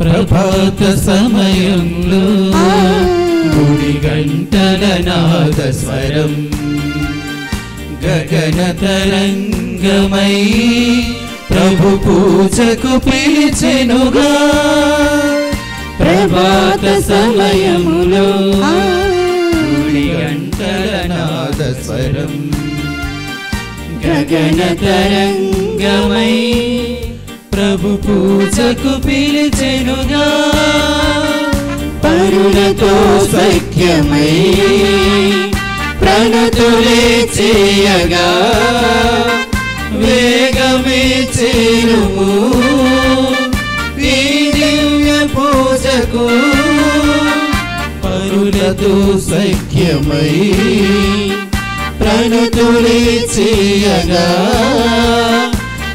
ప్రభాత సమయంలో గుడి గంటల నాద స్వరం గగన తరంగమై ప్రభు పూజకు పిలిచెనుగా. ప్రభాత సమయంలో గుడి గంటల నాద స్వరం గగన తరంగమై ప్రభు పూజకు పిలిచెనుగా. పరులతో సఖ్యమై ప్రణతులే చేయగా వేగమే చేరుము ఈ దివ్య పూజకు. పరులతో సఖ్యమై ప్రణతులే చేయగా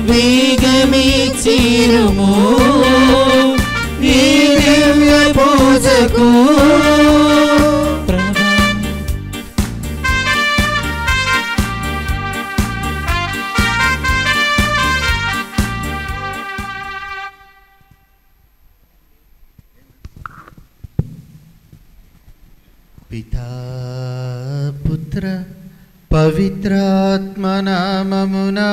వేగమే చేరుము ఈ దివ్య పూజకు. పితా పుత్ర పవిత్రాత్మ నామమునా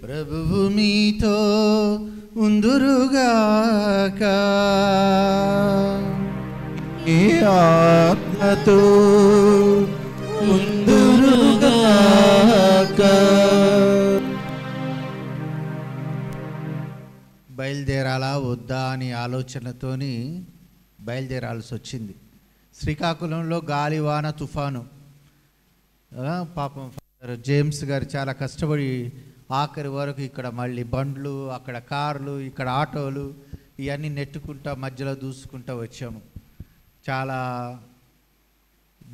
ప్రభువు మీతో ఉందురుగాక. ఈ ఆత్మతో ఉందురుగాక. బయలుదేరాలా వద్దా అని ఆలోచనతోని బయలుదేరాల్సి వచ్చింది. శ్రీకాకుళంలో గాలివాన తుఫాను. పాపం జేమ్స్ గారు చాలా కష్టపడి ఆఖరి వరకు ఇక్కడ మళ్ళీ బండ్లు, అక్కడ కార్లు, ఇక్కడ ఆటోలు ఇవన్నీ నెట్టుకుంటా మధ్యలో దూసుకుంటూ వచ్చాము. చాలా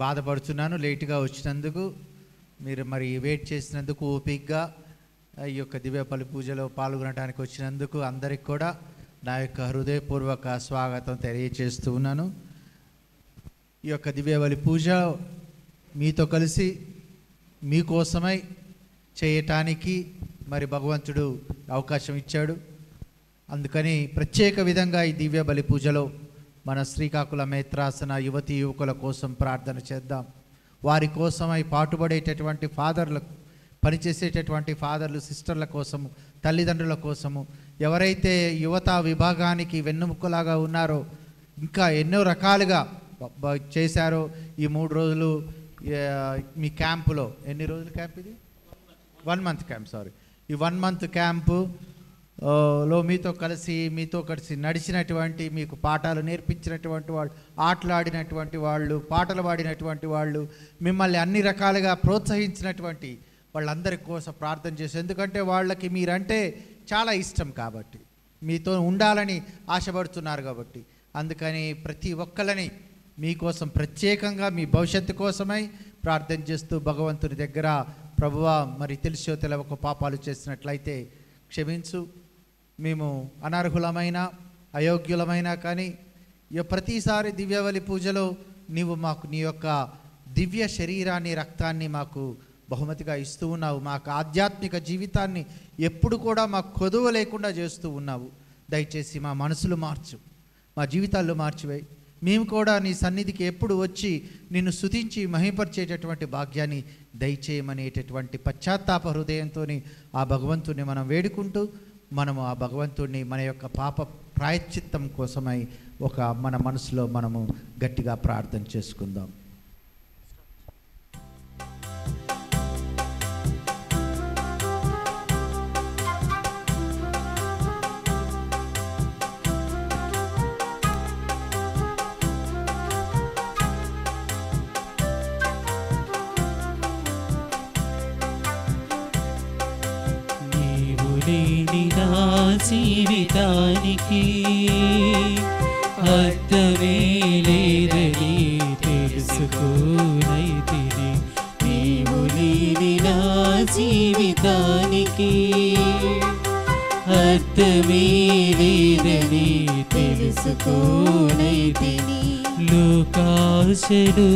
బాధపడుతున్నాను లేటుగా వచ్చినందుకు. మీరు మరి వెయిట్ చేసినందుకు ఓపికగా ఈ యొక్క దివ్యబలి పూజలో పాల్గొనడానికి వచ్చినందుకు అందరికి కూడా నా యొక్క హృదయపూర్వక స్వాగతం తెలియజేస్తూ ఉన్నాను. ఈ యొక్క దివ్యబలి పూజ మీతో కలిసి మీకోసమై చేయటానికి మరి భగవంతుడు అవకాశం ఇచ్చాడు. అందుకని ప్రత్యేక విధంగా ఈ దివ్యబలి పూజలో మన శ్రీకాకుళం మేత్రాసన యువతీ యువకుల కోసం ప్రార్థన చేద్దాం. వారి కోసమై పాటుపడేటటువంటి ఫాదర్లకు, పనిచేసేటటువంటి ఫాదర్లు, సిస్టర్ల కోసము, తల్లిదండ్రుల కోసము, ఎవరైతే యువత విభాగానికి వెన్నుముక్కలాగా ఉన్నారో, ఇంకా ఎన్నో రకాలుగా చేశారో. ఈ 3 రోజులు మీ క్యాంపులో, ఎన్ని రోజుల క్యాంప్ ఇది? 1 మంత్ క్యాంప్, సారీ. ఈ 1 మంత్ క్యాంపులో మీతో కలిసి నడిచినటువంటి, మీకు పాఠాలు నేర్పించినటువంటి వాళ్ళు, ఆటలాడినటువంటి వాళ్ళు, పాటలు పాడినటువంటి వాళ్ళు, మిమ్మల్ని అన్ని రకాలుగా ప్రోత్సహించినటువంటి వాళ్ళందరి కోసం ప్రార్థన చేసి, ఎందుకంటే వాళ్ళకి మీరంటే చాలా ఇష్టం కాబట్టి, మీతో ఉండాలని ఆశపడుతున్నారు కాబట్టి, అందుకని ప్రతి ఒక్కళ్ళని మీకోసం ప్రత్యేకంగా మీ భవిష్యత్తు కోసమై ప్రార్థన చేస్తూ భగవంతుని దగ్గర, ప్రభువా మరి తెలిసో తెలవక పాపాలు చేసినట్లయితే క్షమించు, మేము అనర్హులమైన అయోగ్యులమైన కానీ ప్రతిసారి దివ్యబలి పూజలో నీవు మాకు నీ యొక్క దివ్య శరీరాన్ని, రక్తాన్ని మాకు బహుమతిగా ఇస్తూ ఉన్నావు. మాకు ఆధ్యాత్మిక జీవితాన్ని ఎప్పుడు కూడా మాకు కొదువ లేకుండా చేస్తూ ఉన్నావు. దయచేసి మా మనసులు మార్చు, మా జీవితాల్లో మార్చివేయి. మేము కూడా నీ సన్నిధికి ఎప్పుడు వచ్చి నిన్ను స్తుతించి మహిమపరిచేటటువంటి భాగ్యాన్ని దయచేయమనేటటువంటి పశ్చాత్తాప హృదయంతో ఆ భగవంతుని మనం వేడుకుంటూ, మనము ఆ భగవంతుడిని మన యొక్క పాప ప్రాయశ్చిత్తం కోసమై మన మనసులో మనము గట్టిగా ప్రార్థన చేసుకుందాం. జీవితానికి అర్థమే లేదని తెలుసుకోనైతిని, నీవు లేని నా జీవితానికి అర్థమే లేదని తెలుసుకోనైతిని. లోకాశలు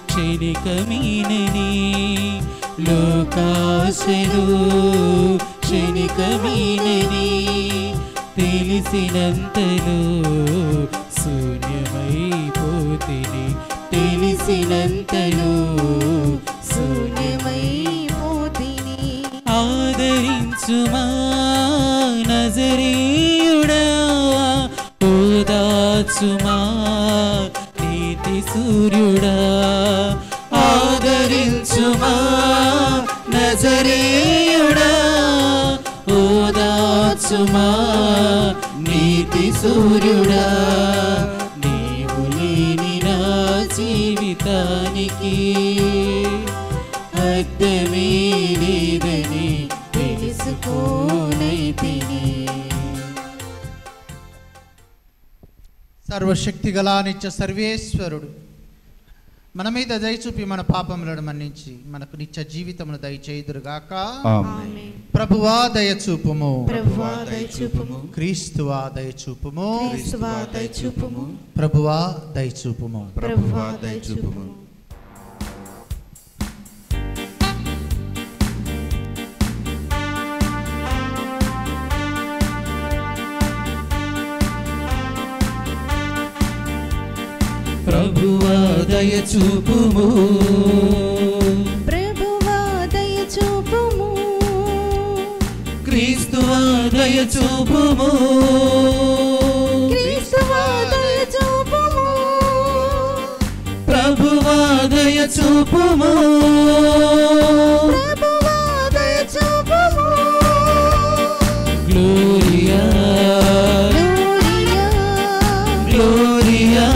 క్షణికమీనని, లోకాశలు క్షణికమీనని తెలిసినంతలో శూన్యమైపోతిని, తెలిసినంతలో శూన్యమైపోతిని. ఆదరించుమా నజరీయుడా, ఓదార్చుమా నీతి సూర్యుడా. ఆదరించుమా నజరీయుడా, ఓదార్చుమా నీతి సూర్యుడా. నీవు లేని నా జీవితానికి అర్థమే లేదని తెలుసుకోనైతిని. సర్వశక్తి గల నిత్య సర్వేశ్వరుడు మన మీద దయచూపి మన పాపములను మన్నించి మనకు నిత్య జీవితమును దయచేయుదురుగాక. ఆమేన్. ప్రభువా దయచూపుము, ప్రభువా దయచూపుము, క్రీస్తువా దయచూపుము, క్రీస్తువా దయచూపుము, ప్రభువా దయచూపుము. ప్రభువా దయచూపుము. ప్రభువా దయచూపుము, ప్రభువా దయచూపుము, క్రీస్తువా దయచూపుము, క్రీస్తువా దయచూపుము, ప్రభువా దయచూపుము, ప్రభువా దయచూపుము. Gloria Gloria, Gloria,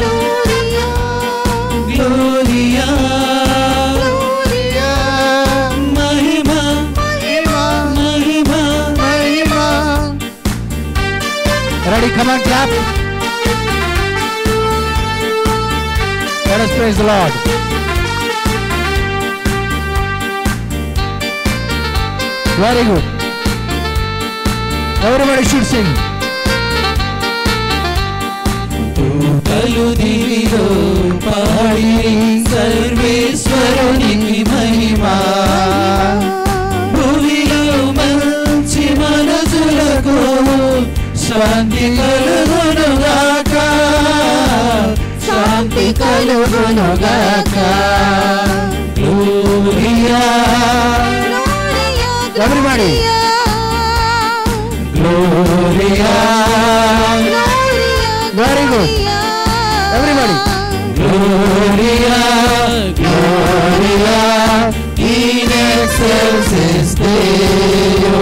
Gloria, Gloria, Gloria. మహిమ మహిమ మహిమ. Ready, come on, clap. Let us praise the Lord. Very good. Everybody should sing. దూతలు దివిలో పాడి సర్వేశ్వరునికి మహిమ, భూమిలో మంచి మనసులకు శాంతి కలుగునుగాక, శాంతి కలుగునుగాక. Gloria Everybody. Gloria Very good. Everybody. Gloria, Gloria, in excelsis Deo.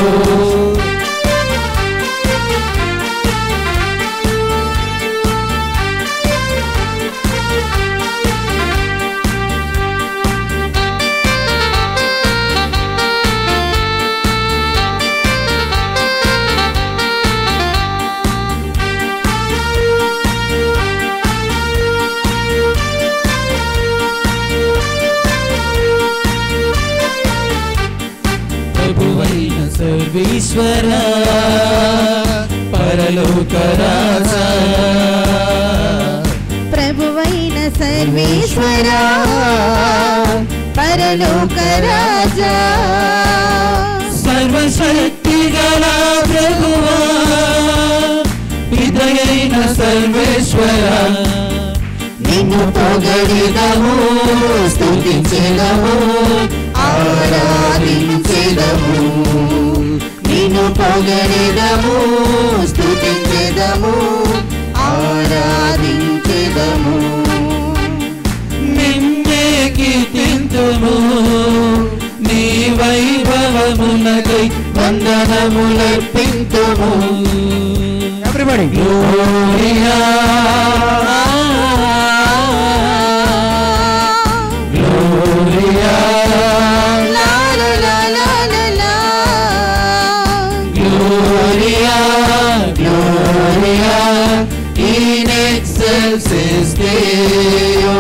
ప్రభువైన సర్వేశ్వర పరలోక రాజా, ప్రభువైన సర్వేశ్వరా, పరలోక రాజా, సర్వశక్తి గల ప్రభువా, పితయైన సర్వేశ్వర నిన్ను పొగడిదము, స్తుతించెదము, ఆరాధించెదము. నిన్ను పొగడిదము, స్తుతించెదము, ఆరాధించెదము. నిన్నే కీర్తింతుము, నీ వైభవమునకై వందనములర్పింతుము. Everybody. Gloria, Gloria, la la la la la la, Gloria, Gloria, in excelsis Deo.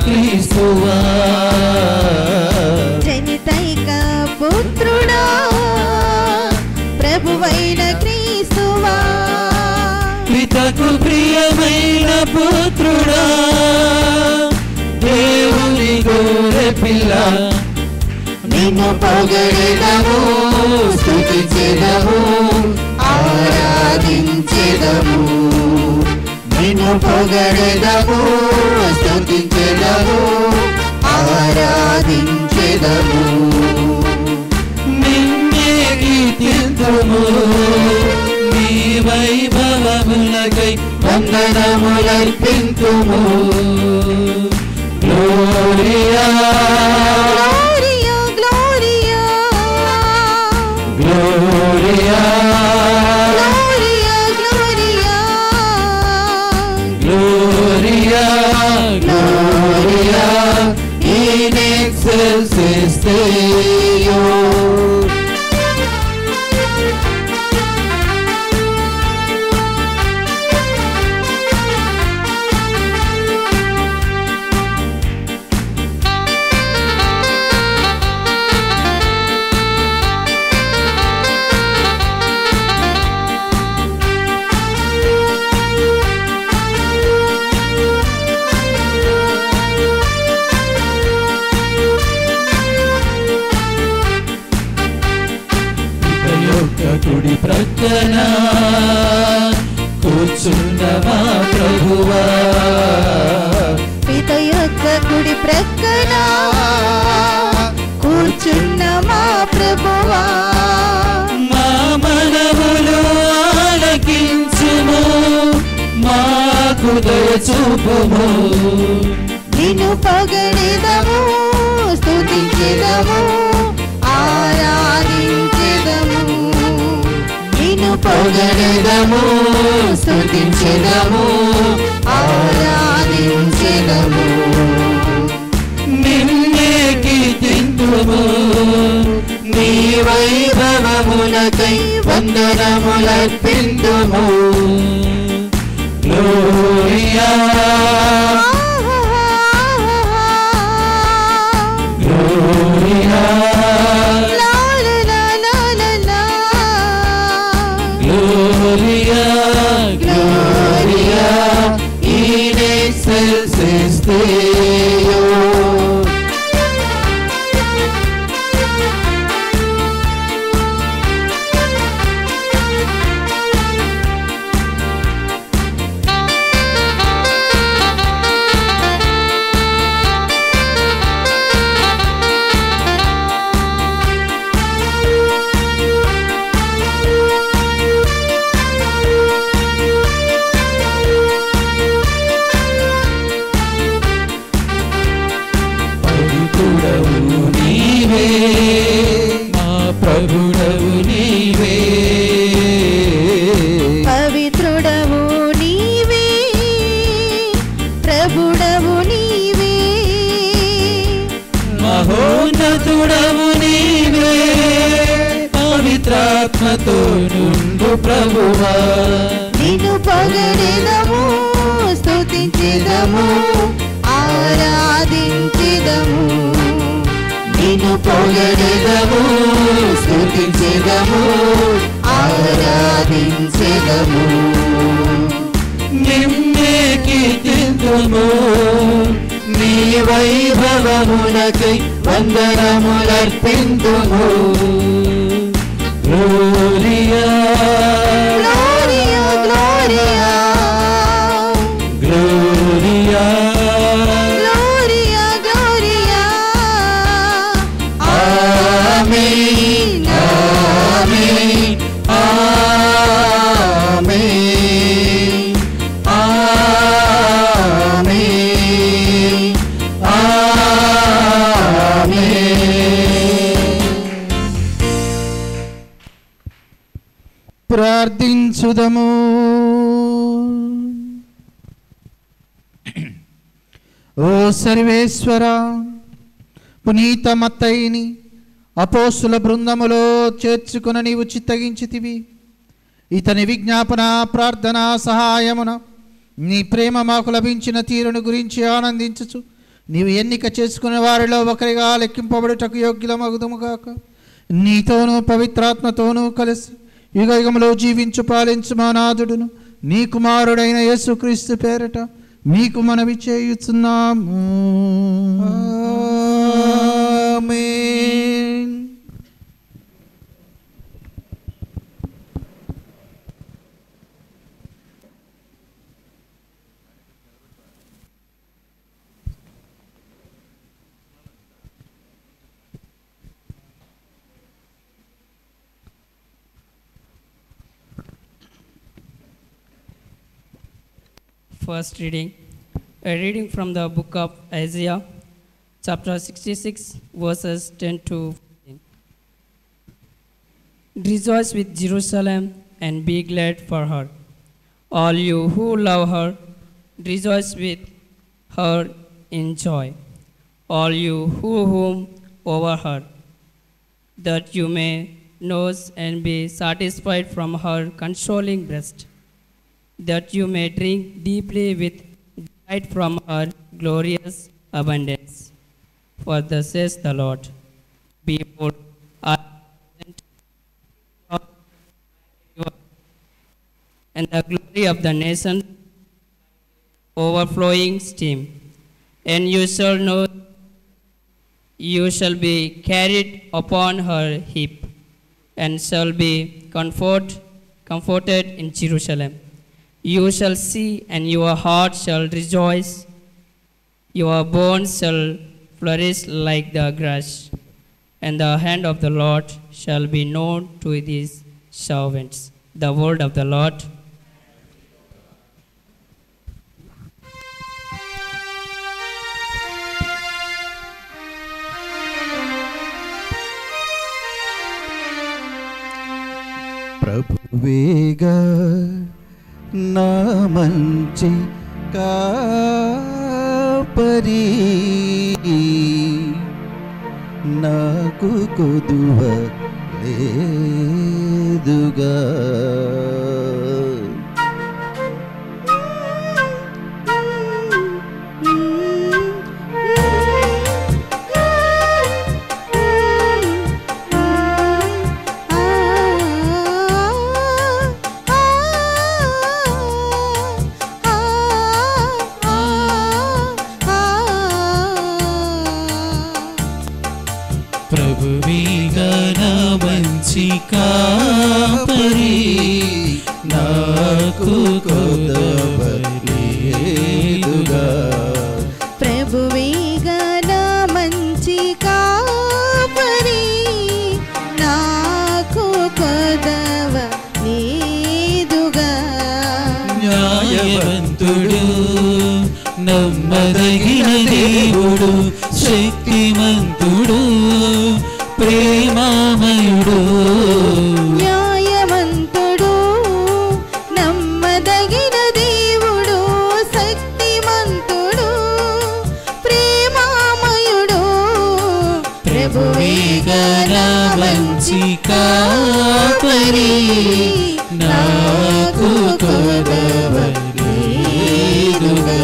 క్రీస్తువా జనితైక పుత్రుడా ప్రభువైన క్రీస్తువా పితకు ప్రియమైన పుత్రుడా దేవుని గోరె పిల్ల నిన్ను పొగడెదము స్తుతించెదము ఆరాధించెదము నిన్ను పొగడెదము స్తుతించెదము ఆరాధించెదము నిన్నే కీర్తింతుము నీ వైభవములకై వందనములర్పింతుము Gloria Gloria Gloria Gloria Gloria, in excelsis Deo. కుడి ప్రక్కన కూర్చున్న మా ప్రభువా పిత యొక్క కుడి ప్రక్కన కూర్చున్న మా ప్రభువా మా మనవులు ఆలకించుము మాకు దయచూపుము నిన్ను పొగడెదము స్తుతించెదము ఆరాధించెదము నిన్ను పొగడెదము స్తుతించెదము ఆరాధించెదము నిన్నే కీర్తింతుము నీ వైభవములకై వందనములర్పింతుము Gloria Gloria Gloria, Gloria, in excelsis Deo. ప్రభుడవు నీవే పవిత్రుడవు నీవే ప్రభుడవు నీవే మహోన్నతుడవు నీవే పవిత్రాత్మతో నుండు ప్రభువా నిన్ను పొగడెదము స్తుతించెదము ఆరాధించెదము నిన్ను పొగడెదము స్తుతించెదము ఆరాధించెదము నిన్నే కీర్తింతుము నీ వైభవములకై వందనములర్పింతుము Gloria Gloria Gloria Gloria Gloria amen amen amen amen amen ప్రార్థించుదము. ఓ సర్వేశ్వర, పునీత మత్తయిని అపోస్తుల బృందములో చేర్చుకున నీవు చిత్తగించితివి. ఇతని విజ్ఞాపన ప్రార్థన సహాయమున నీ ప్రేమ మాకు లభించిన తీరును గురించి ఆనందించుచు నీవు ఎన్నిక చేసుకునే వారిలో ఒకరిగా లెక్కింపబడుటకు యోగ్యులమగుదుముగాక. నీతోనూ పవిత్రాత్మతోనూ కలిసి యుగయుగములో జీవించు పాలించు మా నాథుడును నీ కుమారుడైన యేసుక్రీస్తు పేరట మీకు మనవి చేయుచున్నాము. ఆమేన్. First reading, a reading from the book of Isaiah, chapter 66, verses 10 to 15. Rejoice with Jerusalem and be glad for her. All you who love her, rejoice with her in joy. All you who whom over her, that you may nurse and be satisfied from her consoling breast, that you may drink deeply with delight from her glorious abundance. For thus says the Lord, behold, I send and the glory of the nation overflowing stream, and you shall know you shall be carried upon her hip, and shall be comforted in Jerusalem. You shall see, and your heart shall rejoice. Your bones shall flourish like the grass, and the hand of the Lord shall be known to his servants. The word of the Lord. ప్రభువేగా నా మంచి కాపరి, నాకు కొదువ లేదుగా. ప్రభువేగా నా మంచి కాపరి, నాకు కొదవ లేదుగా. ప్రభువేగా నా మంచి కాపరి, నాకు కొదవ లేదుగా. న్యాయవంతుడు, నమ్మదగిన దేవుడు, శక్తిమంతుడు, ప్రేమామయుడు. న్యాయవంతుడు, నమ్మదగిన దేవుడు, శక్తిమంతుడు, ప్రేమామయుడు. ప్రభువేగా నా మంచి కాపరి, నాకు కొదవ లేదుగా.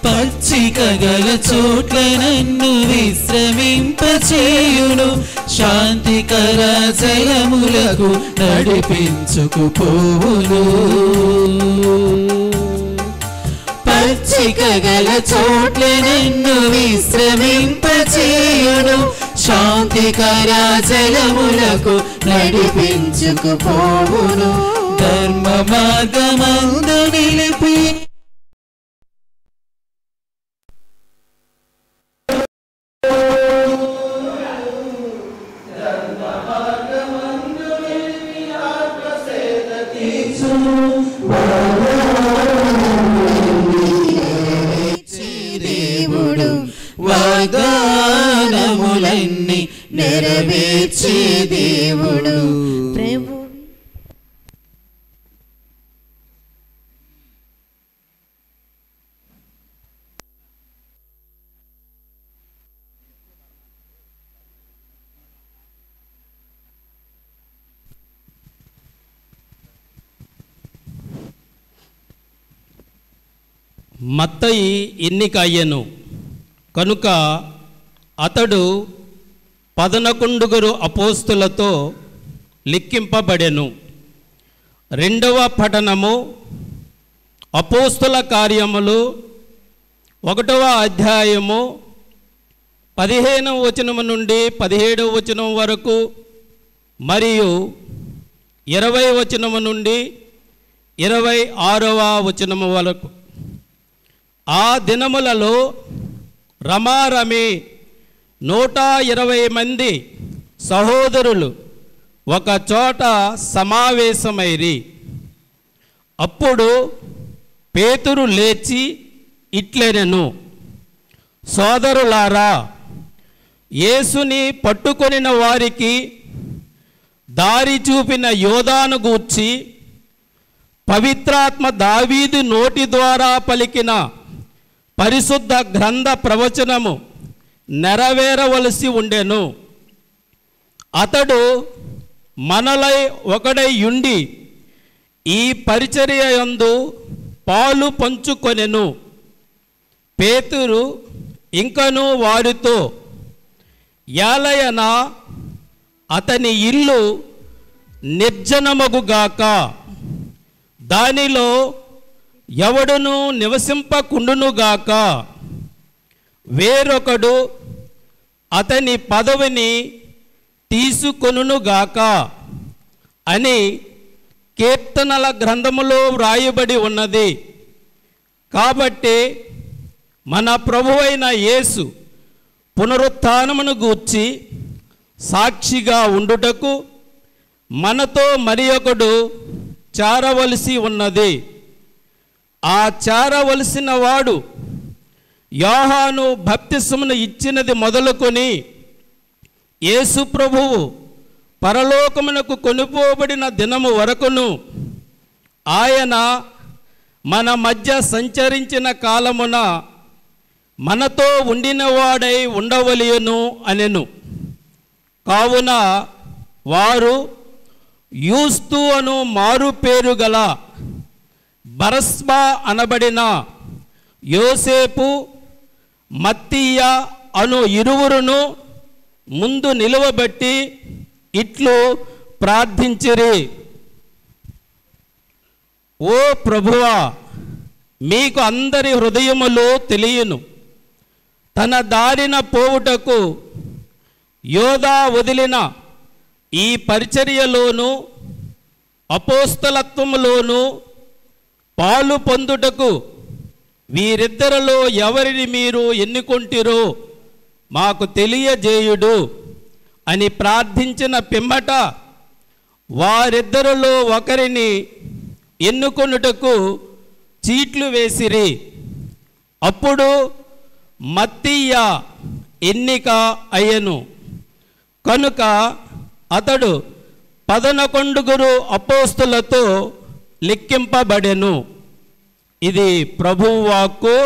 పచ్చిక గల చోట్ల నన్ను విశ్రమింపచేయును, శాంతికర జలములకు నడిపించుకుపోవును. పచ్చిక గల చోట్ల నన్ను విశ్రమింపచేయును, శాంతికర జలములకు నడిపించుకుపోవును. ధర్మ మార్గమందు నిలిపి దేవుడు వాగ్దానములన్నీ నెరవేర్చే దేవుడు. ప్రభు మత్తయి ఎన్నిక అయ్యెను కనుక అతడు 11 అపోస్తులతో లెక్కింపబడెను. రెండవ పఠనము అపోస్తుల కార్యములు 1వ అధ్యాయము 15వ వచనము నుండి 17వ వచనం వరకు మరియు 20వ వచనము నుండి 26వ వచనము వరకు. ఆ దినములలో రమారమి 120 మంది సహోదరులు ఒక చోట సమావేశమైరి. అప్పుడు పేతురు లేచి ఇట్లనెను, సోదరులారా, యేసుని పట్టుకొనిన వారికి దారి చూపిన యోధాను గూర్చి పవిత్రాత్మ దావీదు నోటి ద్వారా పలికిన పరిశుద్ధ గ్రంథ ప్రవచనము నెరవేరవలసి ఉండెను. అతడు మనలై ఒకడై ఉండి ఈ పరిచర్య యందు పాలు పంచుకొనెను. పేతురు ఇంకను వారితో, యాలయన అతని ఇల్లు నిర్జనమగుగాక, దానిలో ఎవడును నివసింపకుండునుగాక, వేరొకడు అతని పదవిని తీసుకొనుగాక అని కీర్తనల గ్రంథములో వ్రాయబడి ఉన్నది. కాబట్టి మన ప్రభువైన యేసు పునరుత్థానమును గూర్చి సాక్షిగా ఉండుటకు మనతో మరి ఒకడు చేరవలసి ఉన్నది. ఆ చేరవలసిన వాడు యోహాను బప్తిస్మను ఇచ్చినది మొదలుకొని యేసు ప్రభువు పరలోకమునకు కొనుపోబడిన దినము వరకును ఆయన మన మధ్య సంచరించిన కాలమున మనతో ఉండినవాడై ఉండవలెను అనెను. కావున వారు యూస్తు అను మారు పేరు గల బరస్బా అనబడిన యోసేపు, మత్తీయ అను ఇరువురును ముందు నిలువబెట్టి ఇట్లు ప్రార్థించిరి, ఓ ప్రభువా, మీకు అందరి హృదయములో తెలియను. తన దారిన పోవుటకు యోధా వదిలిన ఈ పరిచర్యలోను అపోస్తలత్వములోను పాలు పొందుటకు వీరిద్దరిలో ఎవరిని మీరు ఎన్నుకొంటిరో మాకు తెలియజేయుడు అని ప్రార్థించిన పిమ్మట వారిద్దరిలో ఒకరిని ఎన్నుకొనుటకు చీట్లు వేసిరి. అప్పుడు మత్తీయ ఎన్నిక అయ్యెను కనుక అతడు 11 అపోస్తులతో లెక్కింపబడెను. ఇది ప్రభువు వాక్కు.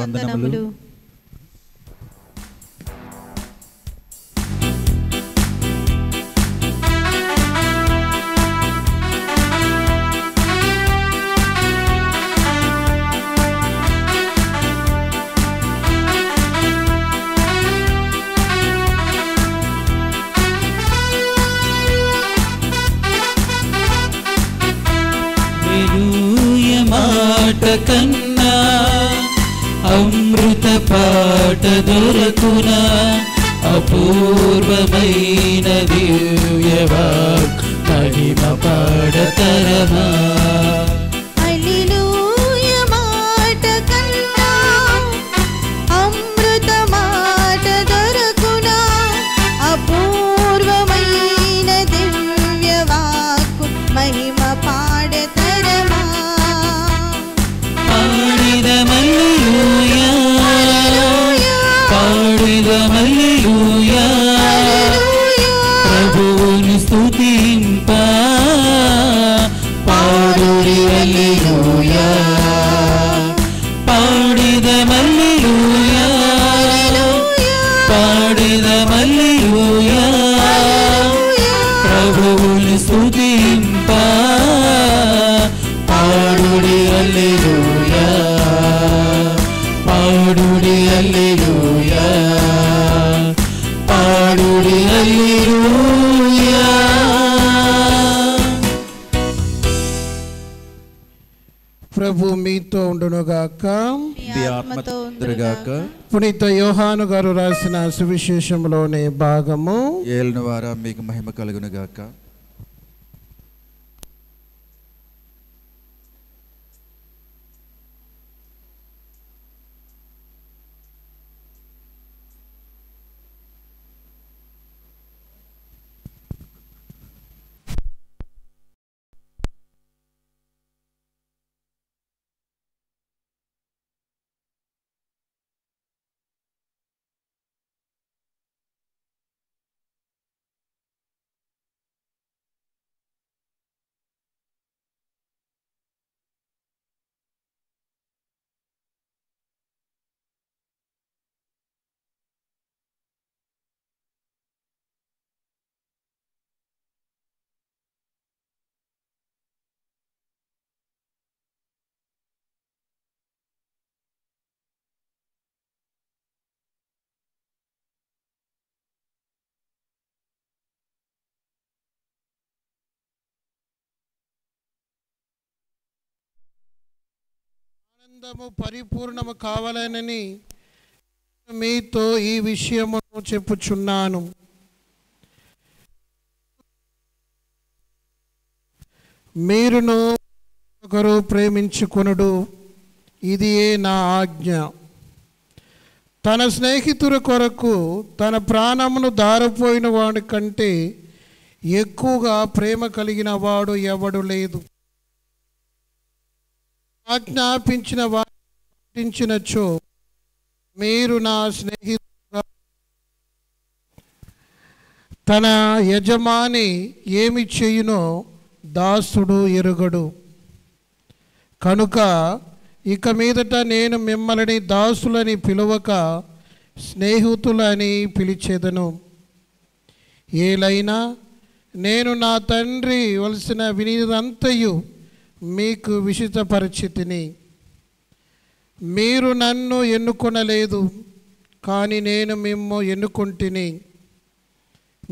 వందనములు. మాట కన్నా అమృత పాట దొరకునా, అపూర్వమైన దివ్యవాక్ మహిమ పాడతరమా. హల్లెలూయా మాట కన్నా అమృత మాట దొరకునా, అపూర్వమైన దివ్యవాక్ మహిమ పాడతరమా. హల్లెలూయా, ప్రభువుని స్తుతింప పాడుడి హల్లెలూయా, పాడిదం హల్లెలూయా, పాడిదం హల్లెలూయా, ప్రభువుని స్తుతింప పాడుడి హల్లెలూయా. ప్రభు మీతో ఉండునుగాక. మీ ఆత్మతో ఉండునుగాక. పునీత యోహాను గారు రాసిన సువిశేషంలోని భాగము. ఏలిన వారా మీకు మహిమ కలుగునుగాక. ఆనందము పరిపూర్ణము కావాలనని మీతో ఈ విషయమును చెప్పుచున్నాను. మీరును ఒకరు ప్రేమించుకొనుడు, ఇదియే నా ఆజ్ఞ. తన స్నేహితుల కొరకు తన ప్రాణమును దారపోయిన వాడి కంటే ఎక్కువగా ప్రేమ కలిగిన వాడు ఎవడు లేదు. ఆజ్ఞాపించిన వారు పాటించినచో మీరు నా స్నేహితులుగా. తన యజమాని ఏమి చేయునో దాసుడు ఎరుగడు. కనుక ఇక మీదట నేను మిమ్మల్ని దాసులని పిలువక స్నేహితులని పిలిచేదను. ఏలైనా నేను నా తండ్రి వలసిన వినిదంతయు మీకు విశిష్టపరిచితిని. మీరు నన్ను ఎన్నుకొనలేదు, కానీ నేను మిమ్ము ఎన్నుకొంటిని.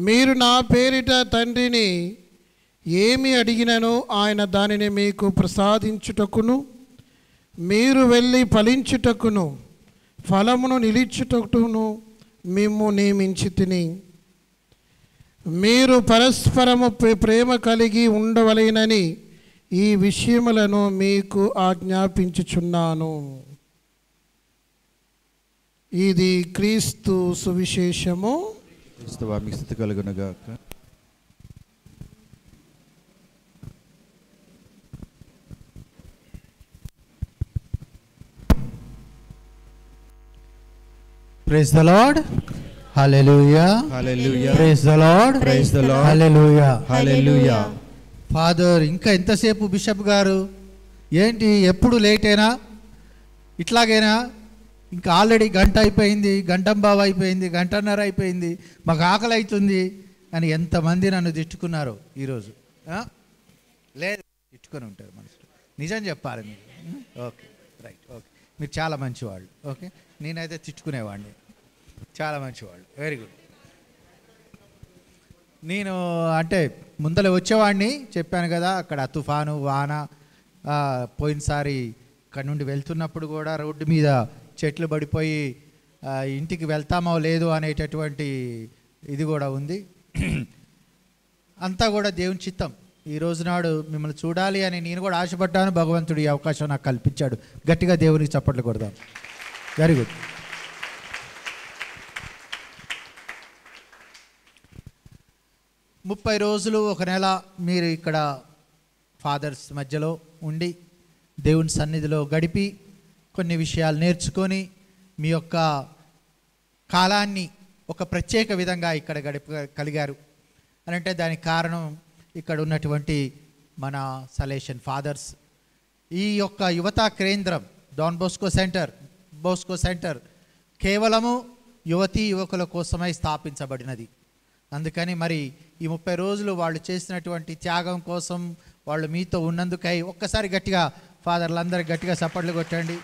మీరు నా పేరిట తండ్రిని ఏమి అడిగినను ఆయన దానిని మీకు ప్రసాదించుటకును, మీరు వెళ్ళి ఫలించుటకును, ఫలమును నిలిచుటకును మిమ్ము నియమించితిని. మీరు పరస్పరము ప్రేమ కలిగి ఉండవలెనని ఈ విషయములను మీకు ఆజ్ఞాపించుచున్నాను. ఇది క్రీస్తు సువిశేషము. క్రీస్తువా మీకు స్తుతి కలుగునుగాక. Praise the Lord. Hallelujah. Hallelujah. Praise the Lord. Praise the Lord. Hallelujah. Hallelujah. Father, ఇంకా ఎంతసేపు బిషప్ గారు? ఏంటి ఎప్పుడు లేట్ అయినా ఇట్లాగైనా? ఇంకా ఆల్రెడీ గంట అయిపోయింది, గంటంబావ అయిపోయింది, గంటన్నర అయిపోయింది, మాకు ఆకలి అవుతుంది అని ఎంతమంది నన్ను తిట్టుకున్నారు ఈరోజు. లేదు, తిట్టుకొని ఉంటారు మనసులో. నిజం చెప్పాలి మీరు. Okay, right, okay. మీరు చాలా మంచివాళ్ళు. ఓకే, నేనైతే తిట్టుకునేవాడిని. చాలా మంచివాళ్ళు, వెరీ గుడ్. నేను అంటే ముందర వచ్చేవాడిని, చెప్పాను కదా, అక్కడ తుఫాను వాన. పోయినసారి ఇక్కడ నుండి వెళ్తున్నప్పుడు కూడా రోడ్డు మీద చెట్లు పడిపోయి ఇంటికి వెళ్తామో లేదో అనేటటువంటి ఇది కూడా ఉంది. అంతా కూడా దేవుని చిత్తం. ఈ రోజు నాడు మిమ్మల్ని చూడాలి అని నేను కూడా ఆశపడ్డాను. భగవంతుడు ఈ అవకాశం నాకు కల్పించాడు. గట్టిగా దేవునికి చప్పట్లు కొడదాం. Very good. ముప్పై రోజులు, ఒక నెల మీరు ఇక్కడ ఫాదర్స్ మధ్యలో ఉండి దేవుని సన్నిధిలో గడిపి కొన్ని విషయాలు నేర్చుకొని మీ యొక్క కాలాన్ని ఒక ప్రత్యేక విధంగా ఇక్కడ గడపగలిగారు అని అంటే దానికి కారణం ఇక్కడ ఉన్నటువంటి మన సలేషన్ ఫాదర్స్. ఈ యొక్క యువతా కేంద్రం డాన్ బోస్కో సెంటర్ కేవలము యువతీ యువకుల కోసమై స్థాపించబడినది. అందుకని మరి ఈ 30 రోజులు వాళ్ళు చేసినటువంటి త్యాగం కోసం, వాళ్ళు మీతో ఉన్నందుకై ఒక్కసారి గట్టిగా ఫాదర్లందరూ గట్టిగా చప్పట్లు కొట్టండి.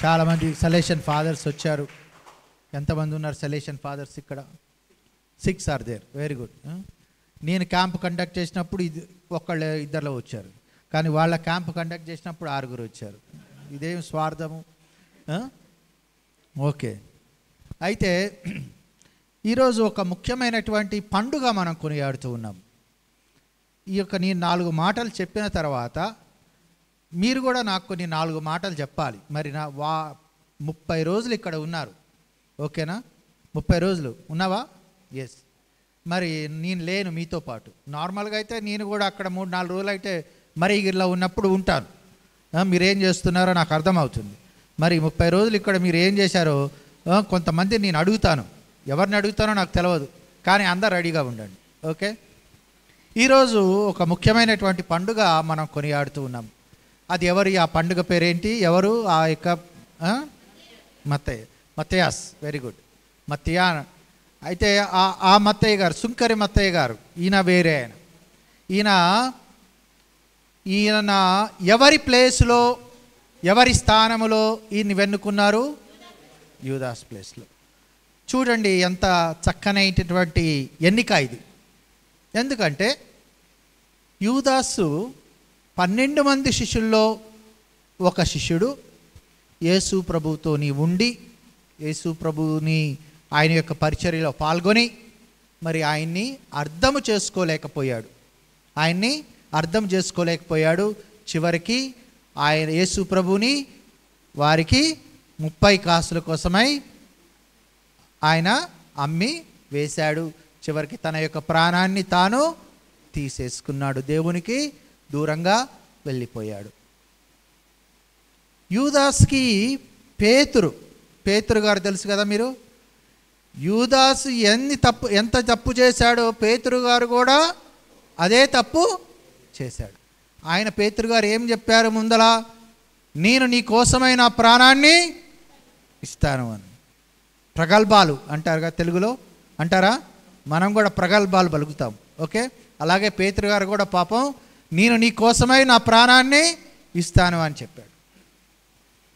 చాలామంది సలేషన్ ఫాదర్స్ వచ్చారు. ఎంతమంది ఉన్నారు సలేషన్ ఫాదర్స్ ఇక్కడ? 6 ఆర్ దేర్. Very good. నేను క్యాంప్ కండక్ట్ చేసినప్పుడు ఇది ఇద్దరిలో వచ్చారు. కానీ వాళ్ళ క్యాంప్ కండక్ట్ చేసినప్పుడు 6 వచ్చారు. ఇదేం స్వార్థము? ఓకే, అయితే ఈరోజు ఒక ముఖ్యమైనటువంటి పండుగ మనం కొనియాడుతూ ఉన్నాం. ఈ యొక్క నేను 4 మాటలు చెప్పిన తర్వాత మీరు కూడా నాకు కొన్ని 4 మాటలు చెప్పాలి. మరి 30 రోజులు ఇక్కడ ఉన్నారు, ఓకేనా? 30 రోజులు ఉన్నావా? ఎస్. మరి నేను లేను మీతో పాటు. నార్మల్గా అయితే నేను కూడా అక్కడ 3-4 రోజులు అయితే మరి ఇలా ఉన్నప్పుడు ఉంటాను. మీరేం చేస్తున్నారో నాకు అర్థమవుతుంది. మరి 30 రోజులు ఇక్కడ మీరు ఏం చేశారో కొంతమంది నేను అడుగుతాను. ఎవరిని అడుగుతానో నాకు తెలియదు, కానీ అందరు రెడీగా ఉండండి, ఓకే? ఈరోజు ఒక ముఖ్యమైనటువంటి పండుగ మనం కొనియాడుతూ ఉన్నాం. అది ఎవరు? ఆ పండుగ పేరేంటి? ఎవరు? ఆ యొక్క మత్తయాస్. Very good, మత్తయా. అయితే ఆ మత్తయ్య గారు, సుంకరి మత్తయ్య గారు, ఈయన వేరే. ఈయన ఎవరి ప్లేస్లో, ఎవరి స్థానములో ఈయన్ని వెన్నుకున్నారు? యూదాస్ ప్లేస్లో. చూడండి ఎంత చక్కనైనటువంటి ఎన్నిక ఇది. ఎందుకంటే యూదాసు 12 మంది శిష్యుల్లో ఒక శిష్యుడు. యేసు ప్రభువుతోని ఉండి, యేసు ప్రభువుని ఆయన యొక్క పరిచర్యలో పాల్గొని మరి ఆయన్ని అర్థం చేసుకోలేకపోయాడు. చివరికి ఆయన యేసు ప్రభువుని వారికి 30 కాసుల కోసమై ఆయన అమ్మి వేశాడు. చివరికి తన యొక్క ప్రాణాన్ని తాను తీసేసుకున్నాడు, దేవునికి దూరంగా వెళ్ళిపోయాడు. యూదాస్కి పేతురు గారు తెలుసు కదా మీరు. యూదాసు ఎంత తప్పు చేశాడో పేతురు గారు కూడా అదే తప్పు చేశాడు. ఆయన పేతురు గారు ఏం చెప్పారు ముందల? నేను నీ కోసమై నా ప్రాణాన్ని ఇస్తాను అని. ప్రగల్భాలు అంటారు కదా, తెలుగులో అంటారా? మనం కూడా ప్రగల్భాలు పలుకుతాం, ఓకే? అలాగే పేతురు గారు కూడా పాపం నేను నీ కోసమై నా ప్రాణాన్ని ఇస్తాను అని చెప్పాడు.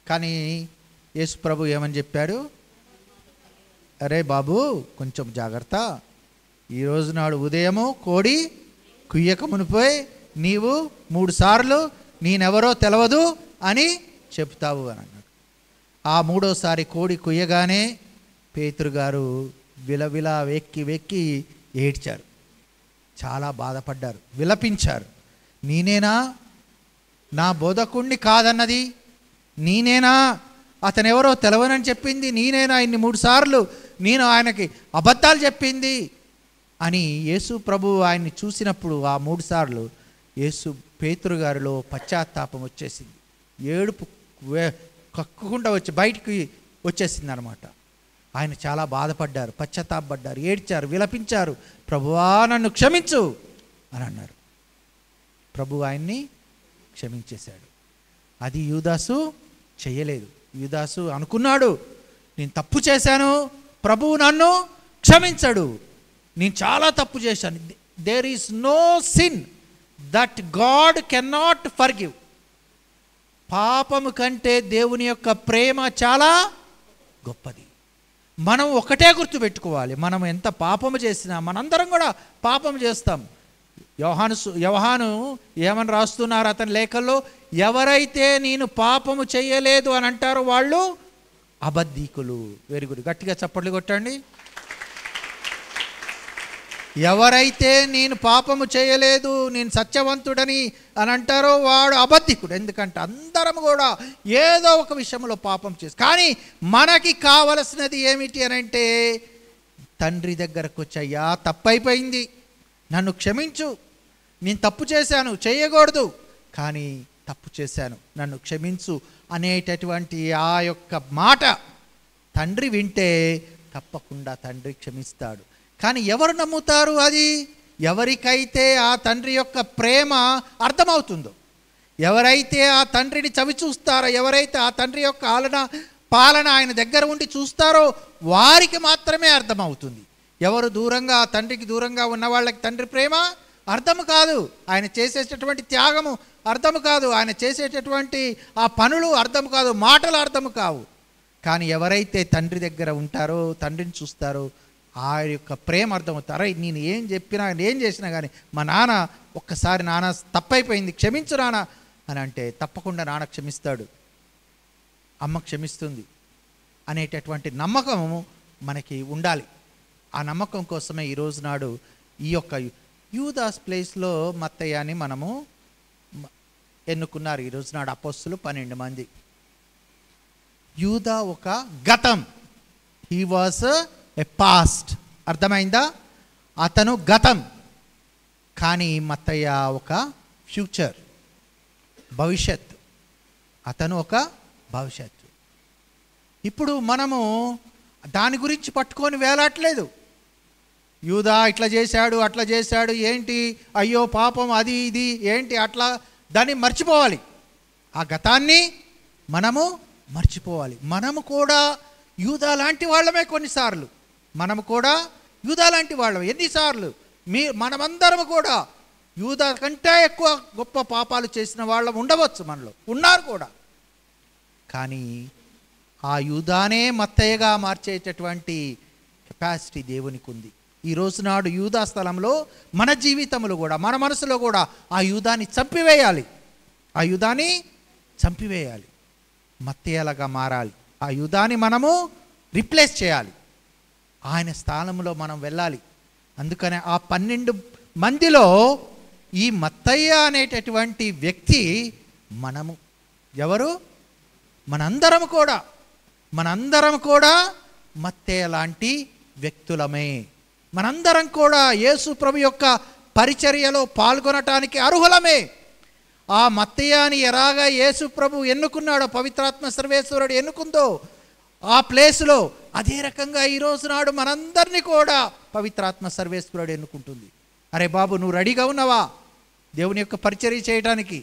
కానీ యేసు ప్రభు ఏమని చెప్పాడు? అరే బాబు, కొంచెం జాగ్రత్త. ఈరోజు నాడు ఉదయము కోడి కుయ్యక మునిపోయి నీవు 3 సార్లు నేనెవరో తెలవదు అని చెప్తావు అని అన్నాడు. ఆ 3వసారి కోడి కుయ్యగానే పేతురు గారు విలవిల వెక్కి ఏడ్చారు, చాలా బాధపడ్డారు, విలపించారు. నేనేనా నా బోధకుణ్ణి కాదన్నది? నేనేనా అతను ఎవరో తెలవనని చెప్పింది? నేనేనా ఇన్ని 3 సార్లు నేను ఆయనకి అబద్ధాలు చెప్పింది అని యేసు ప్రభు ఆయన్ని చూసినప్పుడు ఆ 3 సార్లు యేసు పేతురు గారిలో పశ్చాత్తాపం వచ్చేసింది. ఏడుపు కక్కకుండా బయటికి వచ్చేసింది అనమాట. ఆయన చాలా బాధపడ్డారు, పశ్చాత్తాపడ్డారు, ఏడ్చారు, విలపించారు. ప్రభువా నన్ను క్షమించు అని అన్నారు. ప్రభు ఆయన్ని క్షమించేశాడు. అది యూదాసు చేయలేదు. యూదాసు అనుకున్నాడు, నేను తప్పు చేశాను, ప్రభువు నన్ను క్షమించడు, నేను చాలా తప్పు చేశాను. There is no sin that God cannot forgive. పాపము కంటే దేవుని యొక్క ప్రేమ చాలా గొప్పది. మనం ఒకటే గుర్తుపెట్టుకోవాలి, మనం ఎంత పాపము చేసినా, మనందరం కూడా పాపం చేస్తాం. యోహాను ఏమని రాస్తున్నారు అతని లేఖల్లో? ఎవరైతే నేను పాపము చేయలేదు అని అంటారో వాళ్ళు అబద్ధీకులు. వెరీ గుడ్, గట్టిగా చప్పట్లు కొట్టండి. ఎవరైతే నేను పాపము చేయలేదు, నేను సత్యవంతుడని అని అంటారో వాడు అబద్ధికుడు. ఎందుకంటే అందరం కూడా ఏదో ఒక విషయంలో పాపం చేస్తాం. కానీ మనకి కావలసినది ఏమిటి అని అంటే, తండ్రి దగ్గరకు వచ్చయ్యా తప్పైపోయింది, నన్ను క్షమించు, నేను తప్పు చేశాను, చేయకూడదు, కానీ తప్పు చేశాను, నన్ను క్షమించు అనేటటువంటి ఆ యొక్క మాట తండ్రి వింటే తప్పకుండా తండ్రి క్షమిస్తాడు. కానీ ఎవరు నమ్ముతారు? అది ఎవరికైతే ఆ తండ్రి యొక్క ప్రేమ అర్థమవుతుందో, ఎవరైతే ఆ తండ్రిని చవి చూస్తారో, ఎవరైతే ఆ తండ్రి యొక్క పాలన ఆయన దగ్గర ఉండి చూస్తారో వారికి మాత్రమే అర్థమవుతుంది. ఎవరు దూరంగా, తండ్రికి దూరంగా ఉన్న వాళ్ళకి తండ్రి ప్రేమ అర్థం కాదు. ఆయన చేసేటటువంటి త్యాగము అర్థం కాదు, ఆయన చేసేటటువంటి ఆ పనులు అర్థం కాదు, మాటలు అర్థం కావు. కానీ ఎవరైతే తండ్రి దగ్గర ఉంటారో, తండ్రిని చూస్తారో, ఆ యొక్క ప్రేమ అర్థమవుతారు. నేను ఏం చెప్పినా, ఏం చేసినా కానీ మా నాన్న ఒక్కసారి నాన్న తప్పైపోయింది, క్షమించు నాన్న అని అంటే తప్పకుండా నాన్న క్షమిస్తాడు, అమ్మ క్షమిస్తుంది అనేటటువంటి నమ్మకము మనకి ఉండాలి. ఆ నమ్మకం కోసమే ఈరోజు నాడు ఈ యొక్క యూదాస్ ప్లేస్లో మత్తయ్యని మనము ఎన్నుకున్నారు. ఈరోజు నాడు అపోస్తులు 12 మంది. యూదా ఒక గతం, హీ వాస్ ఎ పాస్ట్, అర్థమైందా? అతను గతం. కానీ మత్తయ్య ఒక ఫ్యూచర్, భవిష్యత్. అతను ఒక భవిష్యత్తు. ఇప్పుడు మనము దాని గురించి పట్టుకొని వేలాట్లేదు. యూదా ఇట్లా చేశాడు, అట్లా చేశాడు, ఏంటి అయ్యో పాపం, అది ఇది ఏంటి అట్లా, దాన్ని మర్చిపోవాలి. ఆ గతాన్ని మనము మర్చిపోవాలి. మనము కూడా యూదా లాంటి వాళ్ళమే. కొన్నిసార్లు మనము కూడా యూదా లాంటి వాళ్ళం. ఎన్నిసార్లు మనమందరం కూడా యూదా కంటే ఎక్కువ గొప్ప పాపాలు చేసిన వాళ్ళం ఉండవచ్చు, మనలో ఉన్నారు కూడా. కానీ ఆ యూదానే మత్తయ్యగా మార్చేటటువంటి కెపాసిటీ దేవునికి ఉంది. ఈరోజు నాడు యూదా స్థలంలో మన జీవితంలో కూడా, మన మనసులో కూడా ఆ యూదాన్ని చంపివేయాలి. ఆ యూదాన్ని చంపివేయాలి, మత్తయ్యలాగా మారాలి. ఆ యూదాన్ని మనము రిప్లేస్ చేయాలి, ఆయన స్థానంలో మనం వెళ్ళాలి. అందుకనే ఆ 12 మందిలో ఈ మత్తయ్య అనేటటువంటి వ్యక్తి మనము. ఎవరు? మనందరం కూడా మత్తయ్య లాంటి వ్యక్తులమే. మనందరం కూడా యేసు ప్రభు యొక్క పరిచర్యలో పాల్గొనటానికి అర్హులమే. ఆ మత్తయ్యని ఎలాగా యేసు ప్రభు ఎన్నుకున్నాడో, పవిత్రాత్మ సర్వేశ్వరుడు ఎన్నుకుందో ఆ ప్లేస్లో, అదే రకంగా ఈరోజు నాడు మనందరినీ కూడా పవిత్రాత్మ సర్వేశ్వరుడు ఎన్నుకుంటుంది. అరే బాబు, నువ్వు రెడీగా ఉన్నావా దేవుని యొక్క పరిచర్య చేయడానికి?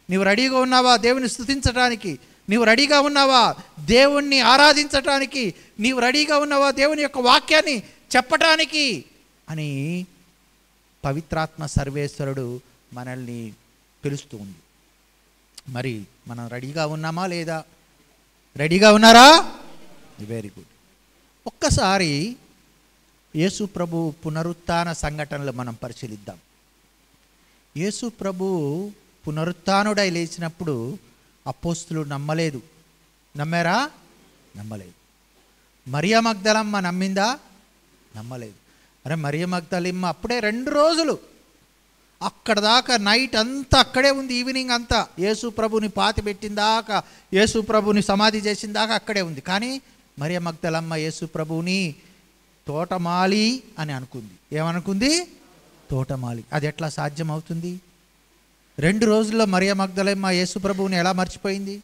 నువ్వు రెడీగా ఉన్నావా దేవుని స్తుతించడానికి? నీవు రెడీగా ఉన్నావా దేవుణ్ణి ఆరాధించటానికి? నీవు రెడీగా ఉన్నావా దేవుని యొక్క వాక్యాన్ని చెప్పటానికి అని పవిత్రాత్మ సర్వేశ్వరుడు మనల్ని పిలుస్తూ ఉంది. మరి మనం రెడీగా ఉన్నామా లేదా? రెడీగా ఉన్నారా? Very good. ఒక్కసారి యేసు ప్రభు పునరుత్థాన సంఘటనలు మనం పరిశీలిద్దాం. యేసు ప్రభు పునరుత్థానుడై లేచినప్పుడు అపోస్తులు నమ్మలేదు. నమ్మారా? నమ్మలేదు. మరియా మగ్దలమ్మ నమ్మిందా? నమ్మలేదు. అరే మరియా మగ్దలమ్మ అప్పుడే 2 రోజులు అక్కడ దాకా, నైట్ అంతా అక్కడే ఉంది, ఈవినింగ్ అంతా యేసు ప్రభుని పాతి పెట్టిందాకా, యేసు ప్రభుని సమాధి చేసిందాకా అక్కడే ఉంది. కానీ మరియా మగ్దలమ్మ యేసు ప్రభుని తోటమాలి అని అనుకుంది. ఏమనుకుంది? తోటమాలి. అది ఎట్లా సాధ్యం అవుతుంది? 2 రోజుల్లో మరియా మగ్దలమ్మ యేసు ప్రభువుని ఎలా మర్చిపోయింది?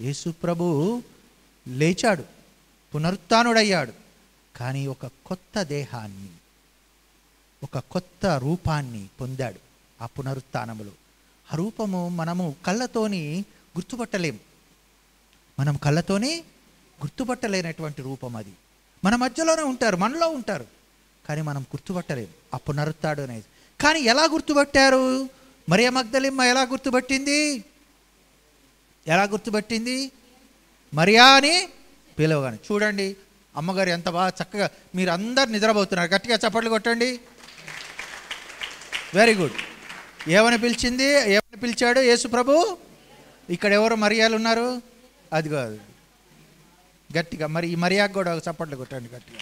యేసు ప్రభు లేచాడు, పునరుత్థానుడయ్యాడు. కానీ ఒక కొత్త దేహాన్ని, ఒక కొత్త రూపాన్ని పొందాడు ఆ పునరుత్థానములో. ఆ రూపము మనము కళ్ళతోని గుర్తుపట్టలేము. మనం కళ్ళతోని గుర్తుపట్టలేనటువంటి రూపం అది. మన మధ్యలోనే ఉంటారు, మనలో ఉంటారు, కానీ మనం గుర్తుపట్టలేము ఆ పునరుత్థాడు అనేది. కానీ ఎలా గుర్తుపట్టారు? మరియా మగ్దలమ్మ ఎలా గుర్తుపట్టింది? ఎలా గుర్తుపట్టింది? మరియా అని పిలవగానే. చూడండి అమ్మగారు ఎంత బాగా చక్కగా, మీరు అందరు నిద్రపోతున్నారు, గట్టిగా చప్పట్లు కొట్టండి. Very good. ఏమని పిలిచింది? ఏమని పిలిచాడు యేసు ప్రభు? ఇక్కడ ఎవరు మరియాలు ఉన్నారు? అది కాదు, గట్టిగా మరి ఈ మరియాకు కూడా చప్పట్లు కొట్టండి గట్టిగా.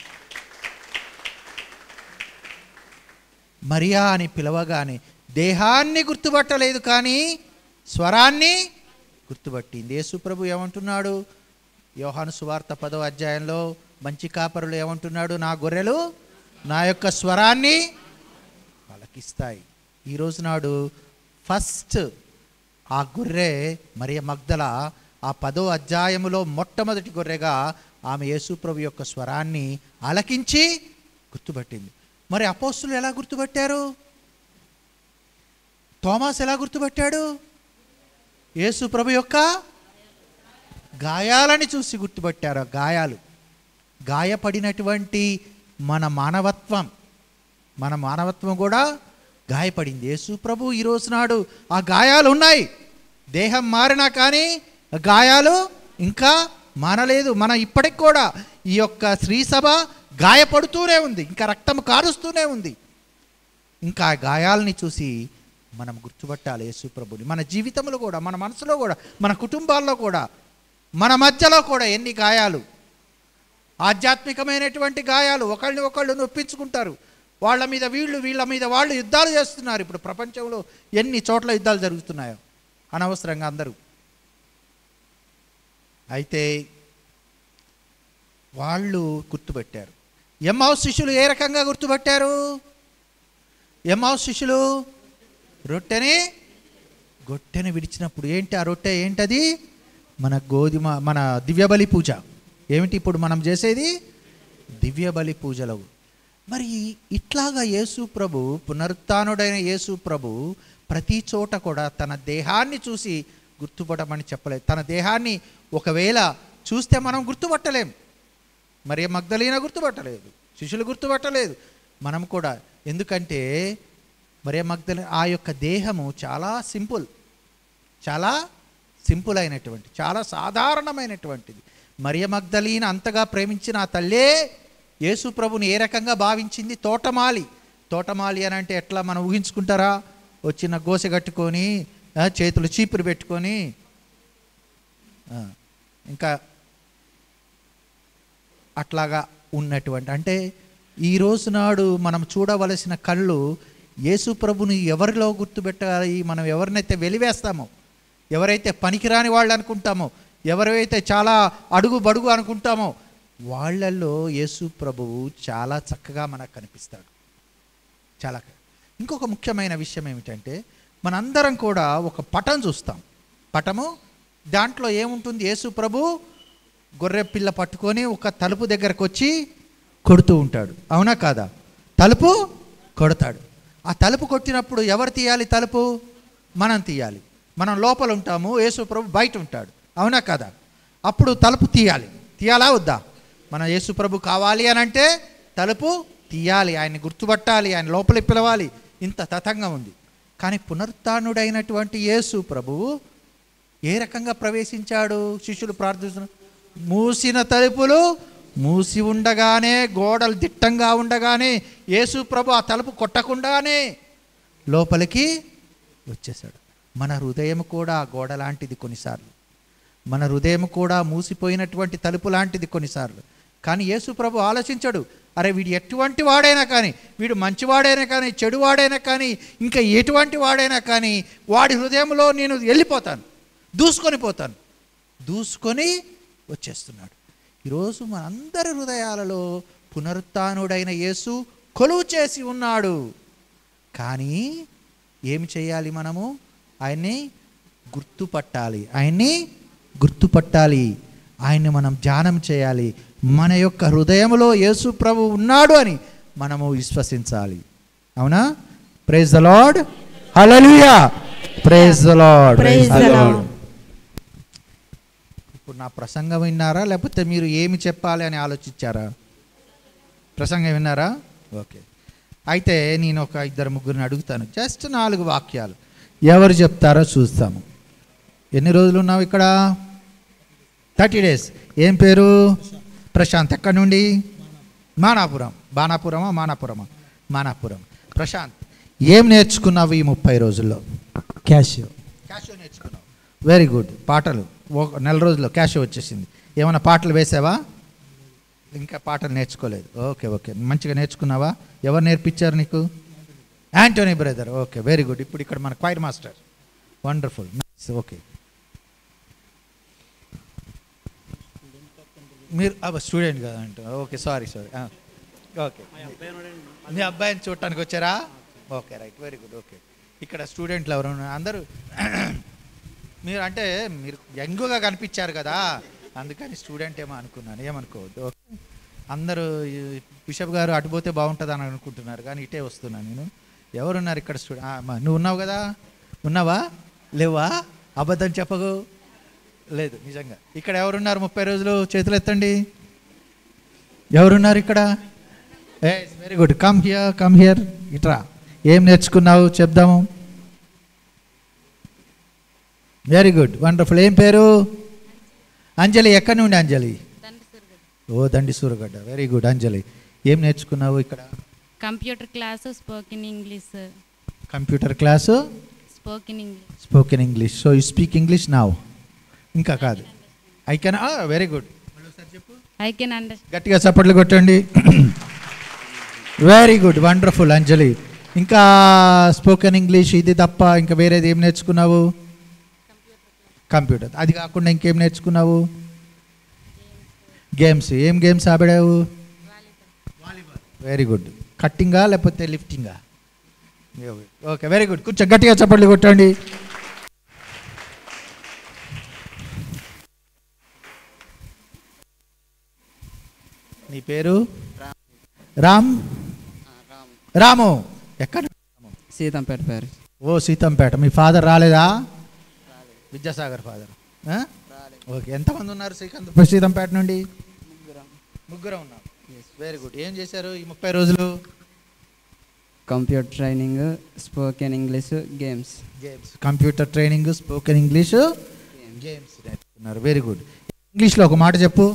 మరియా అని పిలవగానే దేహాన్ని గుర్తుపట్టలేదు, కానీ స్వరాన్ని గుర్తుపట్టింది. యేసు ప్రభు ఏమంటున్నాడు? యోహాను సువార్త 10వ అధ్యాయంలో మంచి కాపరులు ఏమంటున్నాడు? నా గొర్రెలు నా యొక్క స్వరాన్ని పలకిస్తాయి. ఈరోజు నాడు ఫస్ట్ ఆ గొర్రె మరియా మగ్దల, ఆ 10వ అధ్యాయములో మొట్టమొదటి గొర్రెగా ఆమె యేసు ప్రభు యొక్క స్వరాన్ని ఆలకించి గుర్తుపట్టింది. మరి అపోస్తులు ఎలా గుర్తుపట్టారు? తోమాస్ ఎలా గుర్తుపట్టాడు? యేసు ప్రభు యొక్క గాయాలని చూసి గుర్తుపట్టారు. గాయాలు, గాయపడినటువంటి మన మానవత్వం కూడా గాయపడింది. యేసు ప్రభు ఈరోజు నాడు ఆ గాయాలు ఉన్నాయి. దేహం మారినా కానీ గాయాలు ఇంకా మానలేదు. మన ఇప్పటికి కూడా ఈ యొక్క శ్రీ సభ గాయపడుతూనే ఉంది, ఇంకా రక్తం కారుస్తూనే ఉంది. ఇంకా గాయాలని చూసి మనం గుర్తుపట్టాలి యేసు ప్రభుని. మన జీవితంలో కూడా, మన మనసులో కూడా, మన కుటుంబాల్లో కూడా, మన మధ్యలో కూడా ఎన్ని గాయాలు, ఆధ్యాత్మికమైనటువంటి గాయాలు. ఒకళ్ళని ఒకళ్ళు నొప్పించుకుంటారు. వాళ్ళ మీద వీళ్ళు, వీళ్ళ మీద వాళ్ళు యుద్ధాలు చేస్తున్నారు. ఇప్పుడు ప్రపంచంలో ఎన్ని చోట్ల యుద్ధాలు జరుగుతున్నాయో అనవసరంగా అందరూ. అయితే వాళ్ళు గుర్తుపెట్టారు. ఎమ్మౌస్ శిష్యులు ఏ రకంగా గుర్తుపెట్టారు? ఎమ్మౌస్ శిష్యులు గొట్టెని విడిచినప్పుడు ఏంటి ఆ రొట్టె? ఏంటది? మన దివ్యబలి పూజ. ఏమిటి ఇప్పుడు మనం చేసేది? దివ్యబలి పూజలు. మరి ఇట్లాగా యేసు ప్రభు, పునరుత్థానుడైన యేసు ప్రభు ప్రతి చోట కూడా తన దేహాన్ని చూసి గుర్తుపడమని చెప్పలేదు. తన దేహాన్ని ఒకవేళ చూస్తే మనం గుర్తుపట్టలేం. మరియ మగ్దలీనా గుర్తుపట్టలేదు, శిష్యులు గుర్తుపట్టలేదు, మనం కూడా. ఎందుకంటే మరియ మగ్దలీనా ఆ యొక్క దేహము చాలా సింపుల్ అయినటువంటి, చాలా సాధారణమైనటువంటిది. మరియ మగ్దలీనా అంతగా ప్రేమించిన ఆ తల్లే యేసు ప్రభుని ఏ రకంగా భావించింది? తోటమాలి అని అంటే ఎట్లా మనం ఊహించుకుంటారా? వచ్చిన గోసె కట్టుకొని, చేతులు చీపురు పెట్టుకొని, ఇంకా అట్లాగా ఉన్నటువంటి, అంటే ఈరోజు నాడు మనం చూడవలసిన కళ్ళు యేసు ప్రభుని ఎవరిలో గుర్తుపెట్టాలి? మనం ఎవరినైతే వెలివేస్తామో, ఎవరైతే పనికిరాని వాళ్ళు అనుకుంటామో, ఎవరైతే చాలా అడుగు బడుగు అనుకుంటామో, వాళ్ళల్లో యేసు ప్రభువు చాలా చక్కగా మనకు కనిపిస్తాడు. చాలా. ఇంకొక ముఖ్యమైన విషయం ఏమిటంటే, మనందరం కూడా ఒక పటం చూస్తాం. పటము దాంట్లో ఏముంటుంది? యేసు ప్రభు గొర్రె పిల్ల పట్టుకొని ఒక తలుపు దగ్గరకు వచ్చి కొడుతూ ఉంటాడు. అవునా కాదా? తలుపు కొడతాడు. ఆ తలుపు కొట్టినప్పుడు ఎవరు తీయాలి తలుపు? మనం తీయాలి. మనం లోపల ఉంటాము, యేసు ప్రభు బయట ఉంటాడు. అవునా కదా? అప్పుడు తలుపు తీయాలా వద్దా? మన యేసు ప్రభు కావాలి అని అంటే తలుపు తీయాలి, ఆయన్ని గుర్తుపట్టాలి, ఆయన లోపలికి పిలవాలి. ఇంత తతంగం ఉంది. కానీ పునరుత్థానుడైనటువంటి యేసు ప్రభువు ఏ రకంగా ప్రవేశించాడు? శిష్యులు ప్రార్థిస్తున్నారు, మూసిన తలుపులు మూసి ఉండగానే, గోడలు దిట్టంగా ఉండగానే యేసు ప్రభు ఆ తలుపు కొట్టకుండానే లోపలికి వచ్చేసాడు. మన హృదయం కూడా గోడ లాంటిది కొన్నిసార్లు, మన హృదయం కూడా మూసిపోయినటువంటి తలుపు లాంటిది కొన్నిసార్లు. కానీ యేసు ప్రభు ఆలోచించడు, అరే వీడు ఎటువంటి వాడైనా కానీ, వీడు మంచివాడైనా కానీ, చెడువాడైనా కానీ, ఇంకా ఎటువంటి వాడైనా కానీ, వాడి హృదయంలో నేను వెళ్ళిపోతాను, దూసుకొని వచ్చేస్తున్నాడు. ఈరోజు మనందరి హృదయాలలో పునరుత్థానుడైన యేసు కొలువు చేసి ఉన్నాడు. కానీ ఏమి చేయాలి? మనము ఆయన్ని గుర్తుపట్టాలి, ఆయన్ని మనం ధ్యానం చేయాలి. మన యొక్క హృదయంలో యేసు ప్రభు ఉన్నాడు అని మనము విశ్వసించాలి. అవునా? Praise the Lord, hallelujah, praise the Lord. ఇప్పుడు నా ప్రసంగం విన్నారా, లేకపోతే మీరు ఏమి చెప్పాలి అని ఆలోచించారా? ప్రసంగం విన్నారా? ఓకే. అయితే నేను ఒక 2-3 అడుగుతాను, జస్ట్ 4 వాక్యాలు. ఎవరు చెప్తారో చూస్తాము. ఎన్ని రోజులు ఉన్నావు ఇక్కడ? 30 days. ఏం పేరు? ప్రశాంత్. ఎక్కడి నుండి? మానాపురం. ప్రశాంత్, ఏం నేర్చుకున్నావు ఈ 30 రోజుల్లో? క్యాషియో నేర్చుకున్నావు. Very good. పాటలు 1 నెల రోజుల్లో క్యాషియో వచ్చేసింది. ఏమైనా పాటలు వేసావా? ఇంకా పాటలు నేర్చుకోలేదు. ఓకే, మంచిగా నేర్చుకున్నావా? ఎవరు నేర్పించారు నీకు? Anthony brother. Okay, very good. ఇప్పుడు ఇక్కడ మన choir master. Wonderful, nice. Okay, మీరు స్టూడెంట్ కదా అంట. Okay, sorry. ఓకే, మీ అబ్బాయిని చూడటానికి వచ్చారా? Okay, right, very good. Okay, ఇక్కడ స్టూడెంట్లు ఎవరు అందరూ మీరు అంటే మీరు యంగ్గా కనిపించారు కదా, అందుకని స్టూడెంట్ ఏమో అనుకున్నాను, ఏమనుకోవద్దు. ఓకే, అందరూ బిషప్ గారు అటుపోతే బాగుంటుంది అని అనుకుంటున్నారు, కానీ ఇటే వస్తున్నాను నేను. ఎవరున్నారు ఇక్కడ? నువ్వు ఉన్నావు కదా? ఉన్నావా? లేవా? అబద్ధం చెప్పకు. లేదు, నిజంగా. ఇక్కడ ఎవరున్నారు 30 రోజులు? చేతులు ఎత్తండి. ఎవరున్నారు ఇక్కడ? Very good. Come here. ఇట్రా. ఏం నేర్చుకున్నావు చెప్దాము. Very good, wonderful. ఏం పేరు? అంజలి. ఎక్కడి నుండి అంజలి? దండిసూరగడ్డ. వెరీ గుడ్ అంజలి. ఏం నేర్చుకున్నావు ఇక్కడ? Computer class, spoken English. Computer class, spoken English. So you speak English now? ఇంకా కాదు. I can. Very good. గట్టిగా చప్పట్లు కొట్టండి. వెరీ గుడ్, వండర్ఫుల్ అంజలి. ఇంకా స్పోకెన్ ఇంగ్లీష్ ఇది తప్ప ఇంకా వేరేది ఏం నేర్చుకున్నావు? కంప్యూటర్. అది కాకుండా ఇంకేం నేర్చుకున్నావు? గేమ్స్. ఏం గేమ్స్ ఆడావు? Very good. కట్టింగా లేకపోతే లిఫ్టింగా? Okay, very good. కూర్చో, గట్టిగా చప్పట్లు కొట్టండి. నీ పేరు? రాము. ఎక్కడ? సీతంపేట పేరు. ఓ సీతంపేట. మీ ఫాదర్ రాలేదా? విద్యాసాగర్ ఫాదర్. ఓకే, ఎంతమంది ఉన్నారు సీతంపేట నుండి? ముగ్గురం ఉన్నారు. Very good. ఏం చేశారు ఈ 30 రోజులు? Computer training, spoken English, games. Computer training, spoken English, games నేర్చుకున్నారు. Very good. ఇంగ్లీష్లో ఒక మాట చెప్పు.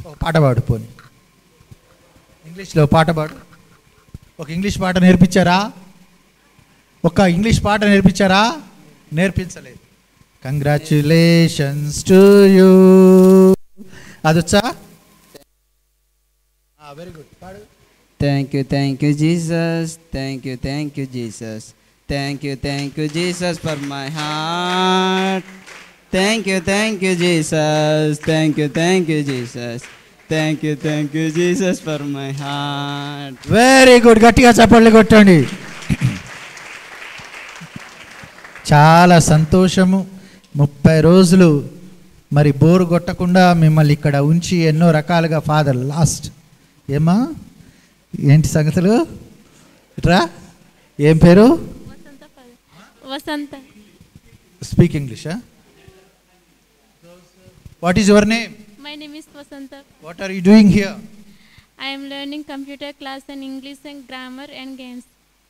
ఒక పాట పాడు. పోనీ ఇంగ్లీష్లో పాట పాడు. ఒక ఇంగ్లీష్ పాట నేర్పించారా? నేర్పించలేదు. Congratulations to you. అదొచ్చా? Very good. పాడు. Thank you Jesus, thank you Jesus, thank you Jesus for my heart. Thank you Jesus, thank you Jesus, thank you Jesus for my heart. Very good. గట్టిగా చప్పట్లు కొట్టండి. చాలా సంతోషము. 30 రోజులు మరి bore కొట్టకుండా మిమ్మల్ని ఇక్కడ ఉంచి ఎన్నో రకాలుగా ఫాదర్ లాస్ట్. ఏమా ఏంటి సంగతులు? ఇట్రా. ఏం పేరు? Vasantha. Speak English. What is your name? My name is Vasanta. What are you doing here? I am learning computer class and English and grammar and games.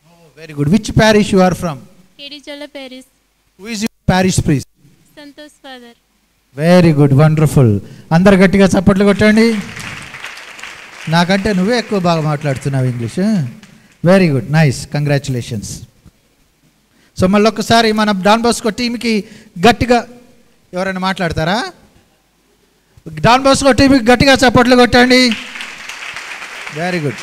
Oh, very good. Which parish you are from? Kedichola Parish. Who is your parish priest? Santosh father. Very good, wonderful. అందరు గట్టిగా చప్పట్లు కొట్టండి. నాకంటే నువ్వే ఎక్కువ బాగా మాట్లాడుతున్నావు English. Very good, nice, congratulations. So మళ్ళీ ఒక్కసారి మన డాన్ బోస్కో టీంకి గట్టిగా ఎవరైనా మాట్లాడతారా? డాన్ బోస్కో టీంకి గట్టిగా చప్పట్లు కొట్టండి. Very good.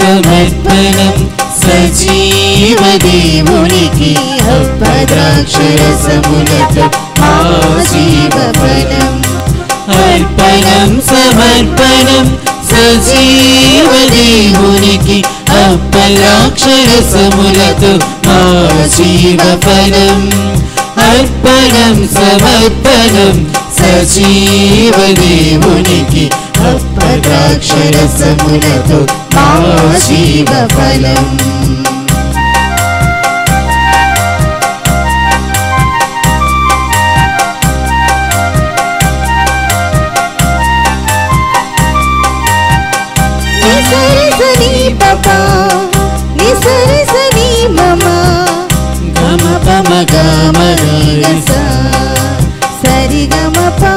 సమర్పణం సజీవదేవునికి అప్పద్రాక్షరసములతో ఆజీవఫలం. అర్పణం సమర్పణం సజీవదేవునికి అప్పద్రాక్షరసములతో ఆజీవఫలం. అర్పణం సమర్పణం సజీవదేవునికి అప్పద్రాక్షరసములతో ఆజీవఫలం. నిసరిసని పపా నిసరిసని మమా గమ పమ గమ గస సరిగమపా.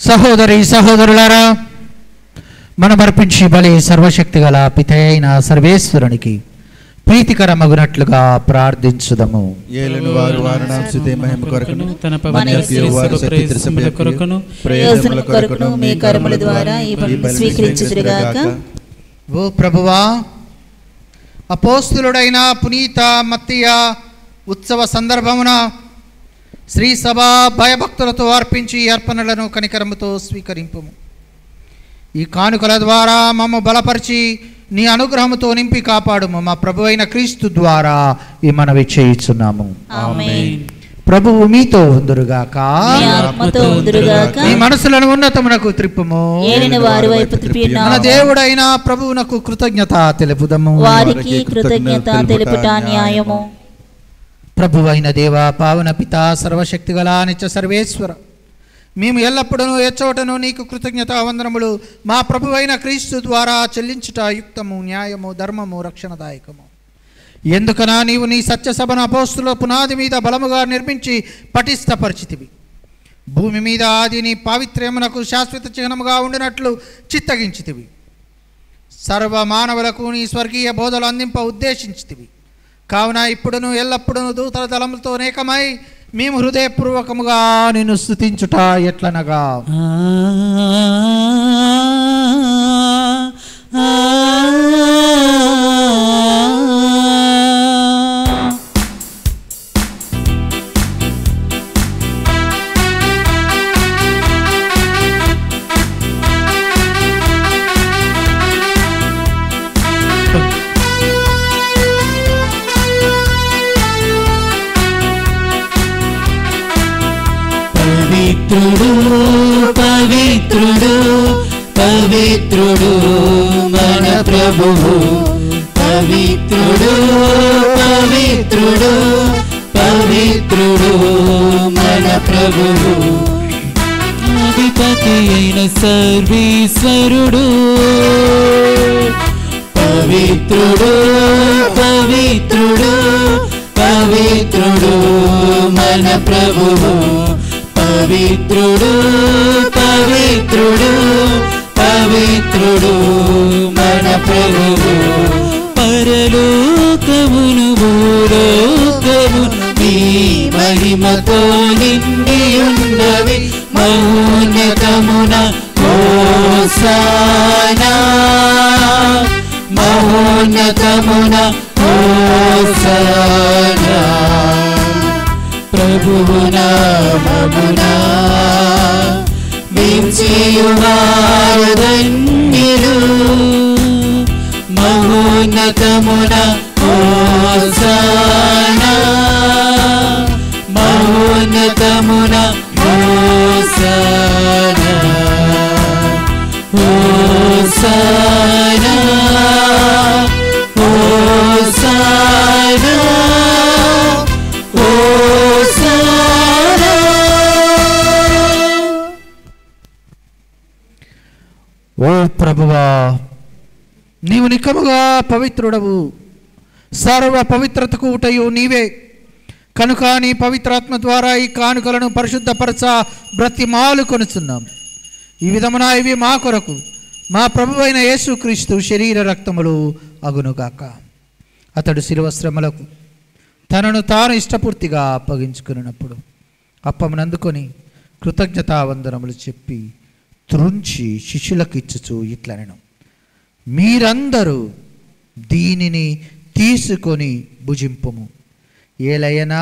సహోదరి సహోదరులారా, మనం అర్పించి బలి సర్వశక్తి గల పితైన సర్వేశ్వరునికి ప్రీతికరమగునట్లుగా ప్రార్థించుదము. ఏలును వారు వారణాంశితే మహిమ కొరకును తన మన కొరకును ప్రయోజనం కొరకును మీ కర్మల ద్వారా ఈ బలిని స్వీకరించుదురుగాక. ఓ ప్రభువా, అపోస్తులుడైన పునీత మత్తయ్య ఉత్సవ సందర్భమున శ్రీ సభ భయభక్తులతో అర్పించి అర్పణలను కనికరముతో స్వీకరింపుము. ఈ కానుకల ద్వారా మమ్మ బలపరిచి నీ అనుగ్రహముతో నింపి కాపాడుము. మా ప్రభు అయిన క్రీస్తు ద్వారా ఈ మనవి చేయుచున్నాము. ఆమేన్. ప్రభువు మీతో ఉందురుగాక. మీ ఆత్మతో ఉందురుగాక. మీ మనసులను ఉన్నతమునకు త్రిప్పుము. ఏలిన వారి వైపు త్రిప్పినాము. మన దేవుడైన ప్రభువునకు కృతజ్ఞత తెలుపుదము. వారికి కృతజ్ఞత తెలుపుట న్యాయము. ప్రభువైన దేవ, పావన పిత, సర్వశక్తిగల నిత్య సర్వేశ్వర, మేము ఎల్లప్పుడూ ఎచ్చోటను నీకు కృతజ్ఞత వందనములు మా ప్రభువైన క్రీస్తు ద్వారా చెల్లించుట యుక్తము, న్యాయము, ధర్మము, రక్షణదాయకము. ఎందుకనా నీవు నీ సత్యసభను అపోస్తుల పునాది మీద బలముగా నిర్మించి పటిష్టపరిచితివి. భూమి మీద ఆది నీ పావిత్ర్యమునకు శాశ్వత చిహ్నముగా ఉండినట్లు చిత్తగించితివి. సర్వ మానవులకు నీ స్వర్గీయ బోధలు అందింప ఉద్దేశించితివి. కావున ఇప్పుడును ఎల్లప్పుడూ దూతల దళములతో అనేకమై మేము హృదయపూర్వకముగా నిన్ను స్తుతించుట ఎట్లనగా, పవిత్రుడు పవిత్రుడు పవిత్రుడు మన ప్రభువు, పవిత్రుడు పవిత్రుడు పవిత్రుడు మన ప్రభువు, అధిపతి అయిన సర్వేశ్వరుడు, పవిత్రుడు పవిత్రుడు పవిత్రుడు మన ప్రభువు, పవిత్రుడు పవిత్రుడు పవిత్రుడు మన ప్రభువు. పరలోకమును భూలోకము నీ మహిమతో నిండి ఉన్నవి, మౌన్నతమున హోసానా, మౌన్నతమున హోసానా. ప్రభువు నామమునా వించియువారు ధన్యులు, మహోన్నతమున హోసానా, మహోన్నతమున హోసానా, హోసానా హోసానా. ఓ ప్రభువా, నీవు నికముగా పవిత్రుడవు, సర్వ పవిత్రతకు ఊటయు నీవే. కనుక నీ పవిత్రాత్మ ద్వారా ఈ కానుకలను పరిశుద్ధపరచ బ్రతిమాలు కొనుచున్నాం. ఈ విధమున ఇవి మా కొరకు మా ప్రభువైన యేసుక్రీస్తు శరీర రక్తములు అగునుగాక. అతడు శిలువ శ్రమలకు తనను తాను ఇష్టపూర్తిగా అప్పగించుకున్నప్పుడు అప్పమునందుకొని కృతజ్ఞతావందనములు చెప్పి త్రుంచి శిష్యులకు ఇచ్చుచు ఇట్లనెను, మీరందరూ దీనిని తీసుకొని భుజింపుము. ఏలయనా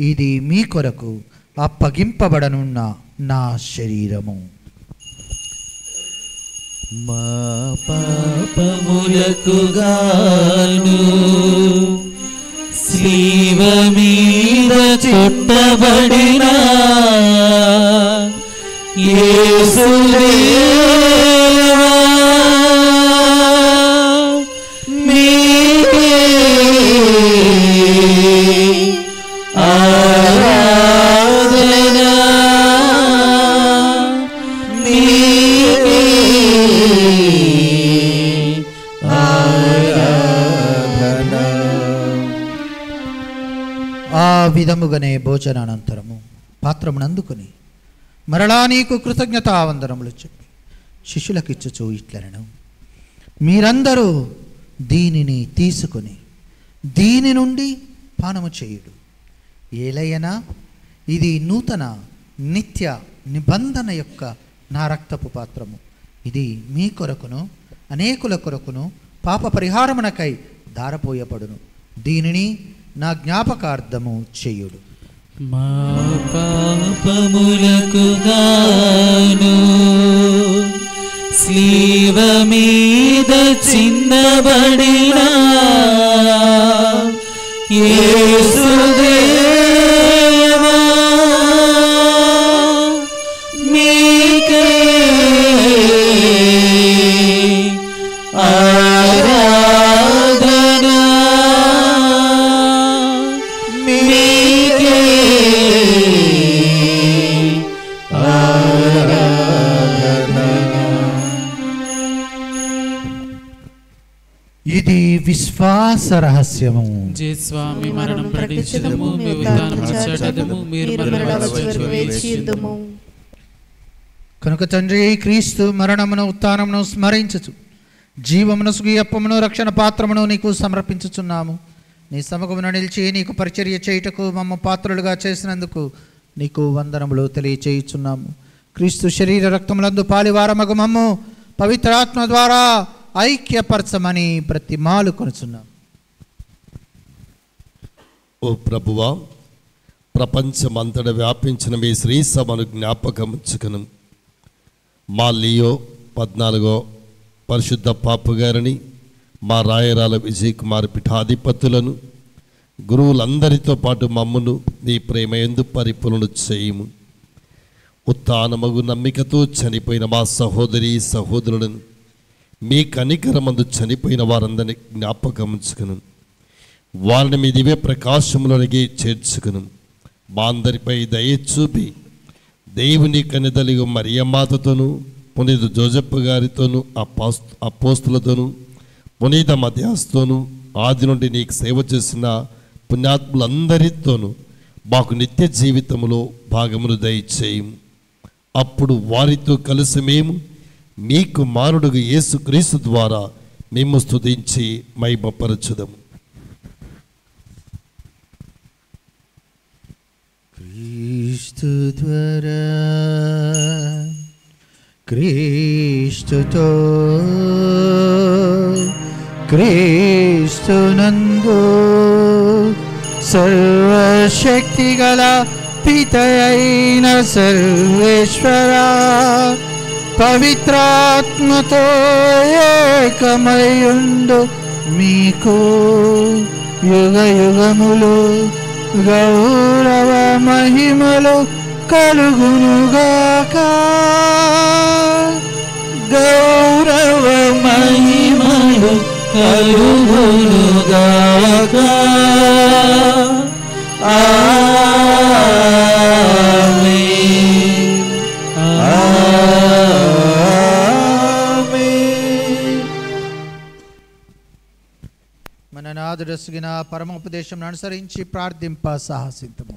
ఇది మీ కొరకు అప్పగింపబడనున్న నా శరీరము. మా పాపములకు గాను శిలువ మీద చుట్టబడిన యేసుదేవా, మీకే ఆరాధన, మీకే ఆరాధన. ఆ విధముగానే భోజనానంతరము పాత్రమునందుకొని మరలా నీకు కృతజ్ఞతావందనములు చెప్పి శిష్యులకు ఇచ్చుచు ఇట్లనెను, మీరందరూ దీనిని తీసుకొని దీని నుండి పానము చేయుడు. ఏలయనా ఇది నూతన నిత్య నిబంధన యొక్క నా రక్తపు పాత్రము. ఇది మీ కొరకును అనేకుల కొరకును పాప పరిహారమునకై ధారపోయబడును. దీనిని నా జ్ఞాపకార్థము చేయుడు. మా పాపములకు గాను స్లీవ మీద చిందబడిన యేసుదేవా మీకే ఆరాధన మీకే ఇది విశ్వాస రహస్యము. స్వామి మరణం ప్రకటించదము, మీ ఉత్థానం చాటెదము, మీరు మరల వచ్చే వరకు వేచి ఉందుము. కనుక తండ్రి, క్రీస్తు మరణమును ఉత్థానమును స్మరించుచు జీవమును సుగియప్పమును రక్షణ పాత్రమును నీకు సమర్పించుచున్నాము. నీ సముఖమున నిలిచి నీకు పరిచర్య చేయుటకు మమ్మ పాత్రులుగా చేసినందుకు నీకు వందనములు తెలియచేయుచున్నాము. క్రీస్తు శరీర రక్తములందు పాలివారమగు మమ్ము పవిత్రాత్మ ద్వారా ఐక్యపరచమని ప్రతిమాలు కొనుచున్నాం. ఓ ప్రభువా, ప్రపంచమంతట వ్యాపించిన మీ శ్రీ సభను జ్ఞాపకముంచుకును. మా లియో 14 పరిశుద్ధ పాపు గారిని, మా రాయరాల విజయ్ కుమార్ పీఠాధిపతులను, గురువులందరితో పాటు మమ్మును నీ ప్రేమయందు పరిపూర్ణ చేయము. ఉత్థానమగు నమ్మికతో చనిపోయిన మా సహోదరి సహోదరులను, మీ కనికరమందు చనిపోయిన వారందరినీ జ్ఞాపకముంచుకును. వారిని మీ దివ్య ప్రకాశములోనికి చేర్చుకును. మా అందరిపై దయ చూపి దేవుని కనిదలిగు మరియమ్మాతతోనూ, పునీత జోజప్ప గారితోనూ, అపోస్తులతోనూ, పునీత మధ్యాస్తోనూ, ఆది నుండి నీకు సేవ చేసిన పుణ్యాత్ములందరితోనూ మాకు నిత్య జీవితములో భాగమును దయచేయము. అప్పుడు వారితో కలిసి మేము మీ కుమారుడుగు యేసుక్రీస్తు ద్వారా మేము స్తుతించి మహిమపరచుదము. క్రీస్తు ద్వారా, క్రీస్తుతో, క్రీస్తునందు సర్వశక్తి గల పితయైన సర్వేశ్వర పవిత్రాత్మతో ఏకమయుండు మీకు యుగ యుగములు గౌరవ మహిమలు కలుగునుగాక. గౌరవ మహిమలు కలుగునుగాక. ఆమేన్. మన నాదుడసుగిన పరమోపదేశం అనుసరించి ప్రార్థింప సాహసింతము.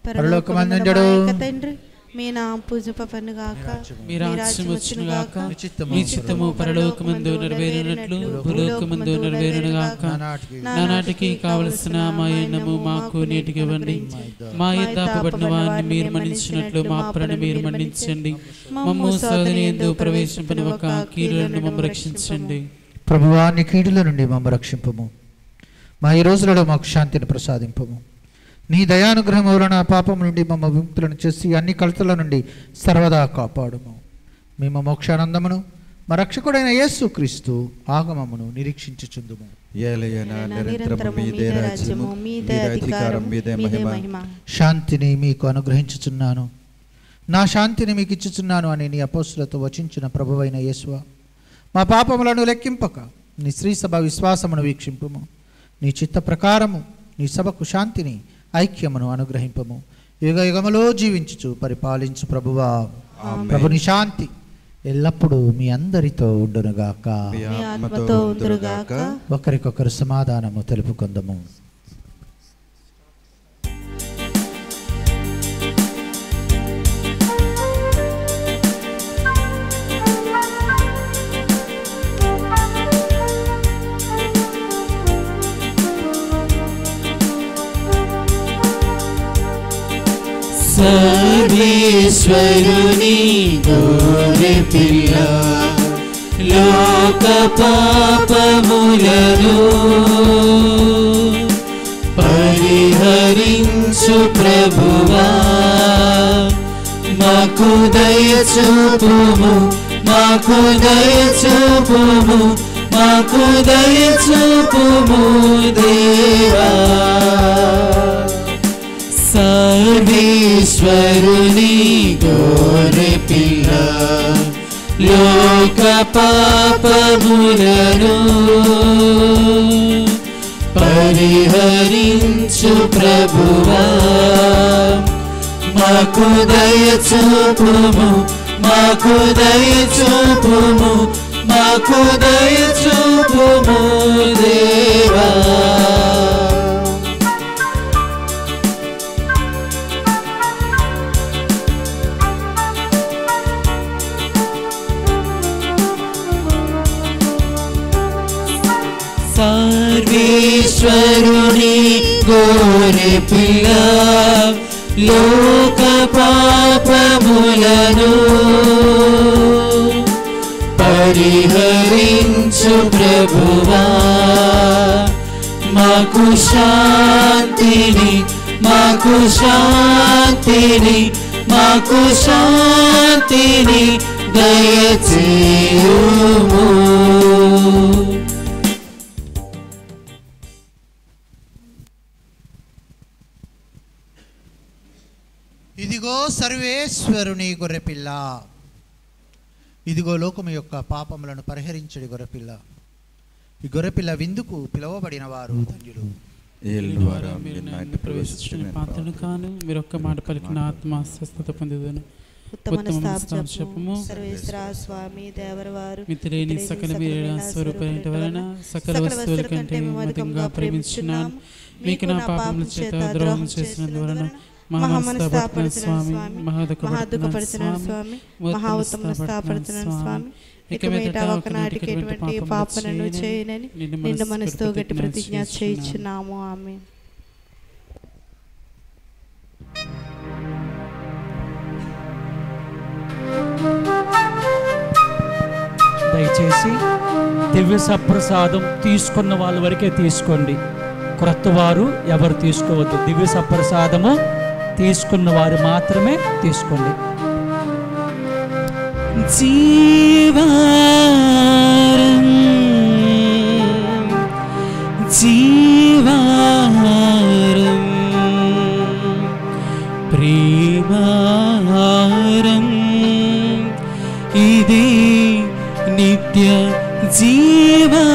పరలోకమందుండుడు తండ్రి, మీ నామము పూజింపబడునుగాక, మీ రాజ్యం వచ్చునుగాక, మీ చిత్తము పరలోకమందు నెరవేరినట్లు భూలోకమందు నెరవేరునుగాక. నానాటికి కావలసిన మా అన్నము మాకు నేటికి ఇవ్వండి. మా యథాపబడిన వారిని మీరు మన్నించినట్లు మా అప్పులను మీరు మన్నించండి. మమ్ము శోధన యందు ప్రవేశింపనివ్వక కీడుల నుండి మమ్ము రక్షించండి. ప్రభువా, నీ కీడుల నుండి మమ్ము రక్షింపము. మా ఈ రోజులలో మాకు శాంతిని ప్రసాదింపము. నీ దయానుగ్రహం వలన పాపం నుండి మమ్మ విముక్తులను చేసి అన్ని కలతల నుండి సర్వదా కాపాడుము. మేము మోక్షానందమును మా రక్షకుడైన యేసుక్రీస్తు ఆగమమును నిరీక్షించుచుందుము. శాంతిని మీకు అనుగ్రహించుచున్నాను, నా శాంతిని మీకు ఇచ్చుచున్నాను అని నీ అపోస్తులతో వచించిన ప్రభువైన యేసువా, మా పాపములను లెక్కింపక నీ శ్రీ సభ విశ్వాసమును వీక్షింపుము. నీ చిత్త ప్రకారము నీ సభకు శాంతిని ఐక్యమును అనుగ్రహింపము. యుగ యుగములో జీవించుచు పరిపాలించు ప్రభువా, ప్రభుని శాంతి ఎల్లప్పుడూ మీ అందరితో ఉండునుగాక. ఒకరికొకరు సమాధానము తెలుపుకుందము. సర్వేశ్వరుని గోరె పిల్ల, లోక పాపములను పరిహరించు ప్రభువా, మాకు దయ చూపుము, మాకు దయచూపుము మాకు దయచూపుము దేవా సర్వేశ్వరుని గోరె పిల్ల లోక పాపములను పరిహరించు ప్రభువా మాకు దయచూపుము మాకు దయచూపుము మాకు దయచూపుము దేవా సర్వేశ్వరుని గోరె పిల్ల లోక పాపములను పరిహరించు ప్రభువా మాకు శాంతిని మాకు శాంతిని మాకు శాంతిని దయచేయుము ఇదిగో సర్వేశ్వరుని గొర్రెపిల్ల ఇదిగో లోకము యొక్క పాపములను పరిహరించడి గొర్రెపిల్ల ఈ గొర్రెపిల్ల విందుకు పిలువబడిన వారు ధన్యులు పాత్రను కాను మీరు ఒక్క మాట పలికిన ఆత్మ స్వస్థత పొందుదును మిత్రులేని సకల మీరేనా స్వరూపైన వలన సకల వస్తువుల కంటే అధికంగా ప్రేమించున్నాను మీకు నా పాపముల చేత ద్రోహం చేసినందువలన మహామనస్తాపడుతున్న స్వామి మహాదుఃఖపడుతున్న స్వామి మహాఉత్తమ స్థాపడుతున్న స్వామి ఇక మీదట ఒకనాటికి ఎటువంటి పాపనను చేయనని నిండు మనసుతో గట్టి ప్రతిజ్ఞ చేయించున్నాము ఆమేన్. దయచేసి దివ్య సప్రసాదం తీసుకున్న వాళ్ళ వరకే తీసుకోండి, క్రొత్త వారు ఎవరు తీసుకోవద్దు. దివ్య సప్రసాదము తీసుకున్న వారు మాత్రమే తీసుకోండి. జీవారం జీవారం ప్రేమారం ఇది నిత్య జీవారం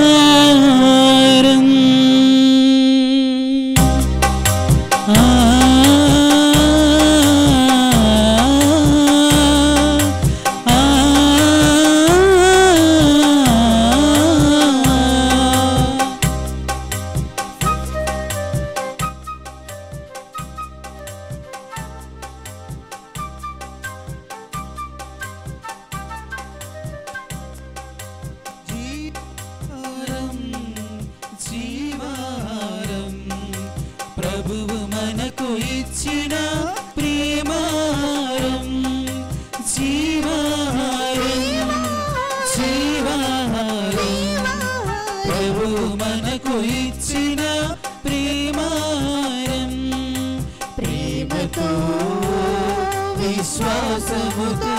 విశ్వాసముతో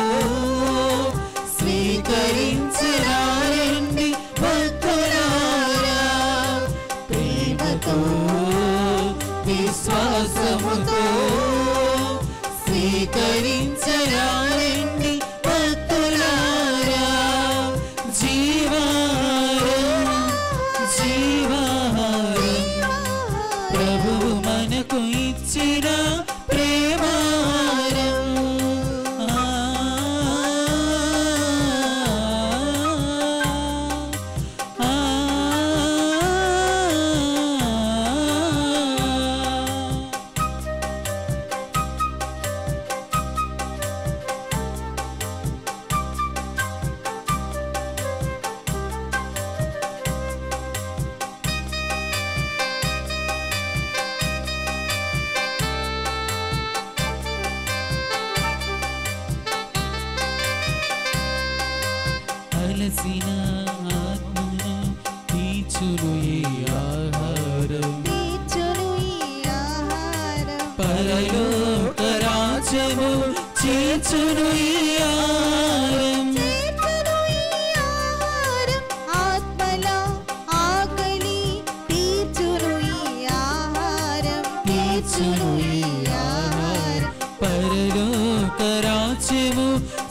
స్వీకరించరారండి భక్తులారా ప్రేమతో విశ్వాసముతో స్వీకరించరారండి భక్తులారా జీవారం జీవారం ప్రభువు మనకు ఇచ్చిన నడిపించును ఈ ఆహారం పరలోక రాజ్యము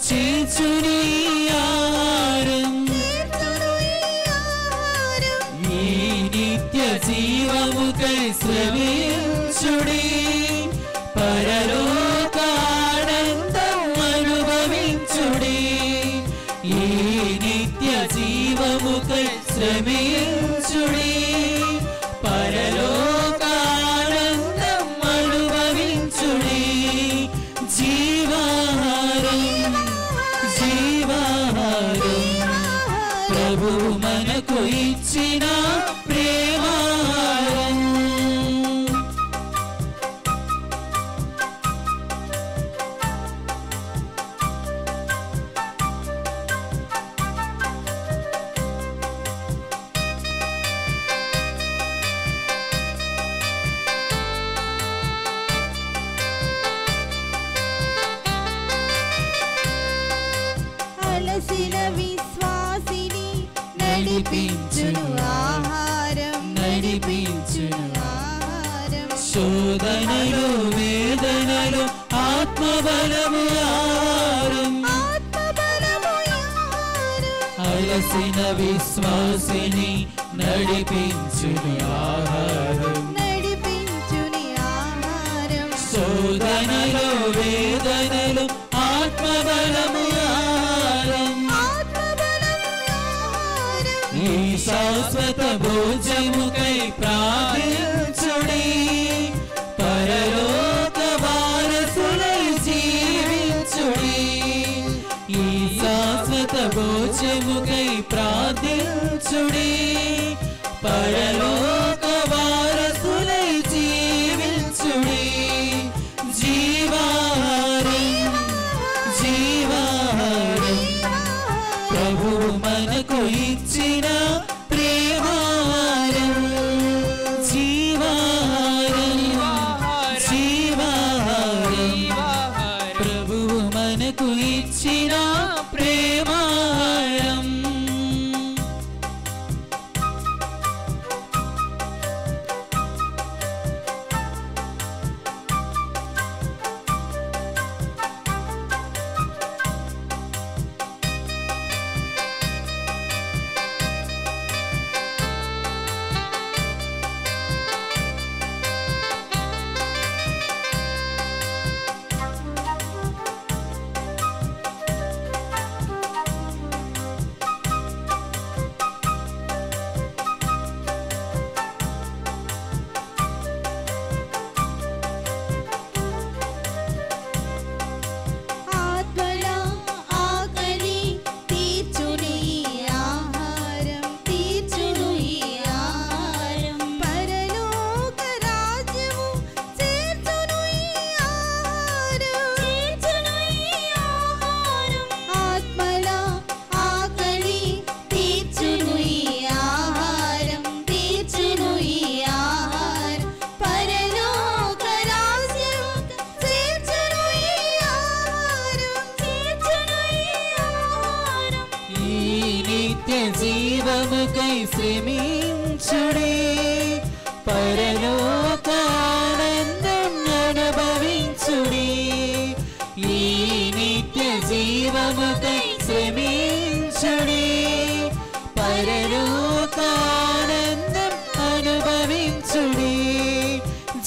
చేర్చును ఈ ఆహారం ఈ నిత్య జీవముకై శ్రమించుడి పరలోక ఆనందం అనుభవించుడి ఈ నిత్య జీవముకై శ్రమించుడి పరలోక ఆనందం అనుభవించుడి జీవాహారం జీవాహారం ప్రభువు మనకు ఇచ్చిన ప్రేమాహారం అలసిన విశ్వాసిని నడిపించును ఆహారం నడిపించును ఆహారం శోధనలు వేదనలు ఆత్మబలము ఆహారం అలసిన విశ్వాసిని నడిపించును ఆహారం నడిపించుని ఆహారం శోధనలు వేదనలు ఆత్మబలము ఆహారం ఈ శాశ్వత భోజముకై ప్రార్థించుడి పరలోక వారసులై జీవించుడి ఈ శాశ్వత భోజముకై ప్రార్థించుడి పరలోక వారసులై జీవించుడి జీవాహారం జీవాహారం ప్రభువు మనకు ఇచ్చిన ప్రేమాహారం జీవాహారం జీవాహారం ప్రభువు మనకు ఇచ్చిన ప్రేమాహారం ఆత్మల ఆకలి తీర్చుని ఆహారం తీర్చును ఈ ఆహారం పరలోక రాజ్యము చేర్చును ఈ ఆహారం చేర్చును ఈ ఆహారం ఆత్మల ఆకలి తీర్చును ఈ ఆహారం తీర్చును ఈ ఆహారం పరలోక రాజ్యము చేర్చును ఈ ఆహారం చేర్చును ఈ ఆహారం ఈ నిత్య జీవముకై శ్రమించుడి పరలోక ఆనందం అనుభవించుడి ఈ నిత్య జీవముకై శ్రమించుడి పరలోక ఆనందం అనుభవించుడి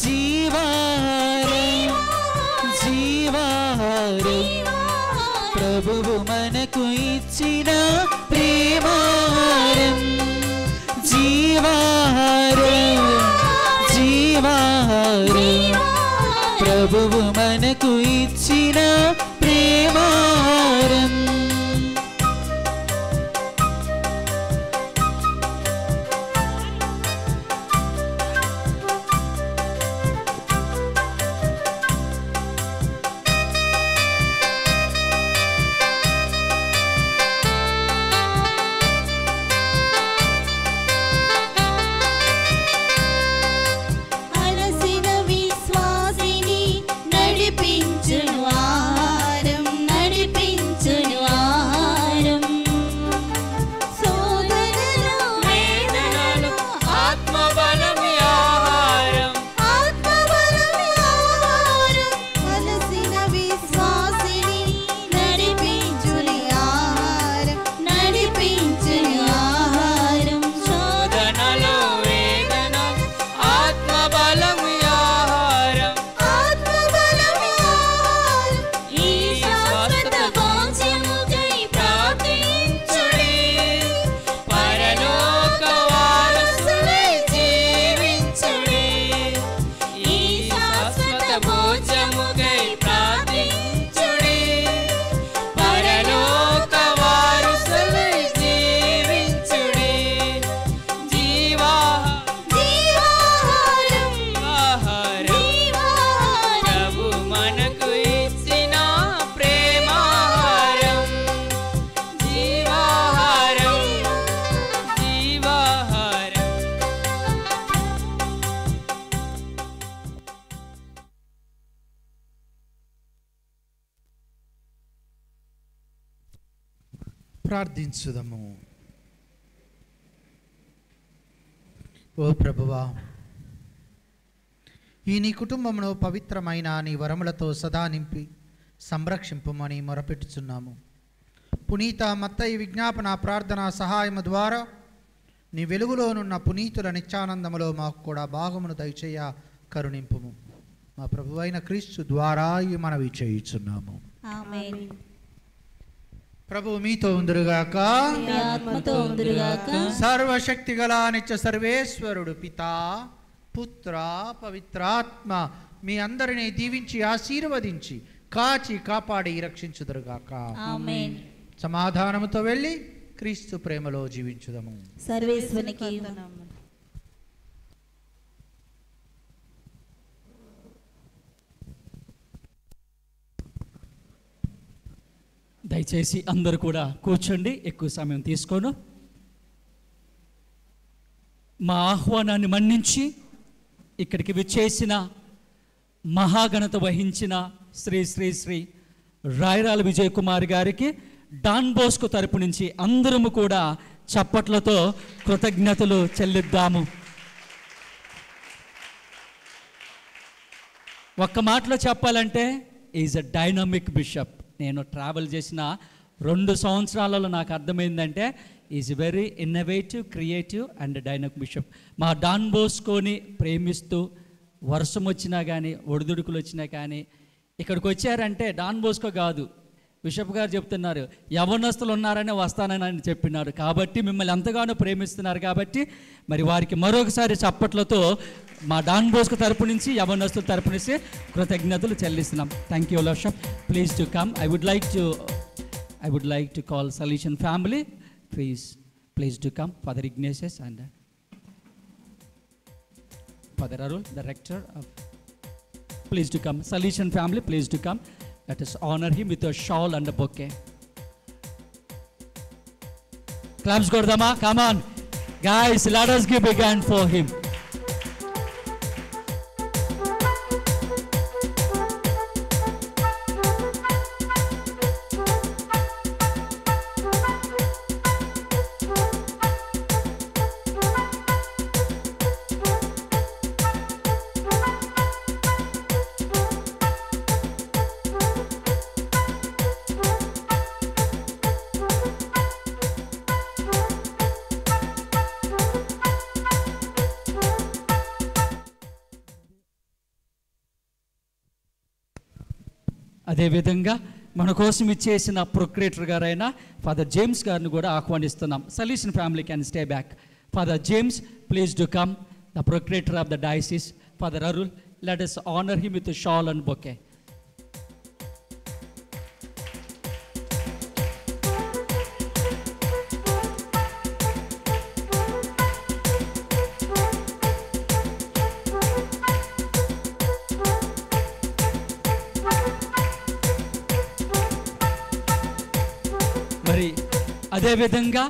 జీవాహారం జీవాహారం ప్రభువు మనకు ఇచ్చిన ప్రేమాహారం జీవాహారం జీవాహారం ప్రభువు మనకు ఇచ్చిన ప్రేమాహారం అలసిన విశ్వాసిని నడిపించును ఆహారం ప్రార్థించుదము. ఓ ప్రభువా, ఈ నీ కుటుంబమును పవిత్రమైన నీ వరములతో సదా నింపి సంరక్షింపమని మొరపెట్టుచున్నాము. పునీత మత్తయి విజ్ఞాపన ప్రార్థన సహాయము ద్వారా నీ వెలుగులోనున్న పునీతుల నిత్యానందములో మాకు కూడా భాగమును దయచేయ కరుణింపుము. మా ప్రభువైన క్రీస్తు ద్వారా ఈ మనవి చేయుచున్నాము. ఆమేన్. ప్రభువు మీతో ఉందురుగాక. మీ ఆత్మతో ఉందురుగాక. సర్వశక్తి గల నిత్య సర్వేశ్వరుడు పితా, పుత్ర, పవిత్రాత్మ మీ అందరినీ దీవించి ఆశీర్వదించి కాచి కాపాడి రక్షించుదురుగాక. ఆమేన్. సమాధానముతో వెళ్ళి క్రీస్తు ప్రేమలో జీవించుదము. సర్వేశ్వరునికి దయచేసి అందరూ కూడా కూర్చోండి, ఎక్కువ సమయం తీసుకోను. మా ఆహ్వానాన్ని మన్నించి ఇక్కడికి విచ్చేసిన మహాఘనత వహించిన శ్రీ శ్రీ శ్రీ రాయరాల విజయ్ కుమార్ గారికి డాన్ బోస్కో తరపు నుంచి అందరము కూడా చప్పట్లతో కృతజ్ఞతలు చెల్లిద్దాము. ఒక్క మాటలో చెప్పాలంటే ఈజ్ అ డైనమిక్ బిషప్. నేను ట్రావెల్ చేసిన 2 సంవత్సరాలలో నాకు అర్థమైందంటే is very innovative, creative and dynamic bishop. మా డాన్ బోస్కోని ప్రేమిస్తూ వర్షం వచ్చినా కానీ ఒడిదుడుకులు వచ్చినా కానీ ఇక్కడికి వచ్చారంటే డాన్ బోస్కో కాదు, బిషప్ గారు చెప్తున్నారు యవనస్తులు ఉన్నారని వస్తానని చెప్పినారు. కాబట్టి మిమ్మల్ని ఎంతగానో ప్రేమిస్తున్నారు. కాబట్టి మరి వారికి మరొకసారి చప్పట్లతో మా డాన్ బోస్కో తరపు నుంచి యవనస్తుల తరపు నుంచి కృతజ్ఞతలు చెల్లిస్తున్నాం. థ్యాంక్ యూ లర్షప్. Please to come. I would like to call solution family. Please to come. Father Ignatius and Father Arul, the rector of. Please to come. Salesian family, please to come. Let us honor him with a shawl and a bouquet. Claps Gordama, come on. Guys, let us give a hand for him. అదేవిధంగా మన కోసం ఇచ్చేసిన ప్రొక్రేటర్ గారైన father James గారిని కూడా ఆహ్వానిస్తున్నాం. Solution family can stay back. Father James, please do come. The procurator of the diocese. Father Arul, let us honor him with a shawl and bouquet. అదేవిధంగా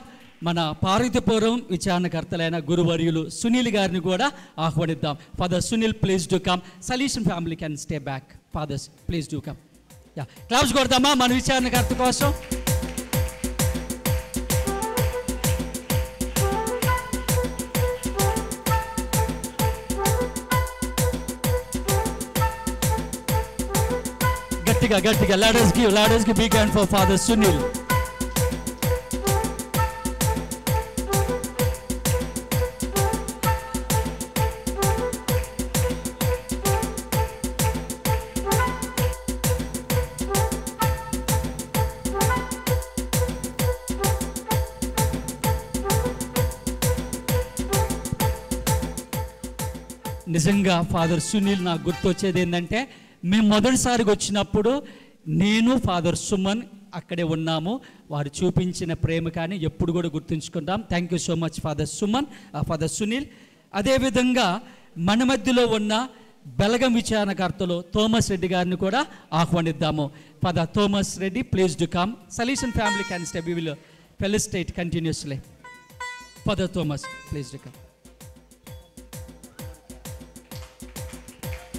మన పార్వతీపురం విచారణకర్తలైన గురువర్యులు సునీల్ గారిని కూడా ఆహ్వానిద్దాం. Father Sunil, please do come. Solution family can stay back. Fathers, please do come. Claps కొడతామా మన విచారణకర్త కోసం. గట్టిగా గట్టిగా let us give big hand for Father Sunil. నిజంగా ఫాదర్ సునీల్ నాకు గుర్తొచ్చేది ఏంటంటే, మేము మొదటిసారిగా వచ్చినప్పుడు నేను ఫాదర్ సుమన్ అక్కడే ఉన్నాము. వారు చూపించిన ప్రేమ కానీ ఎప్పుడు కూడా గుర్తుంచుకుంటాం. Thank you so much father Suman, father Sunil. అదేవిధంగా మన మధ్యలో ఉన్న బెలగం విచారణకర్తలు థోమస్ రెడ్డి గారిని కూడా ఆహ్వానిద్దాము. Father Thomas Reddy, please do come. Solution family can stay. We will felicitate continuously. Father Thomas, please do come.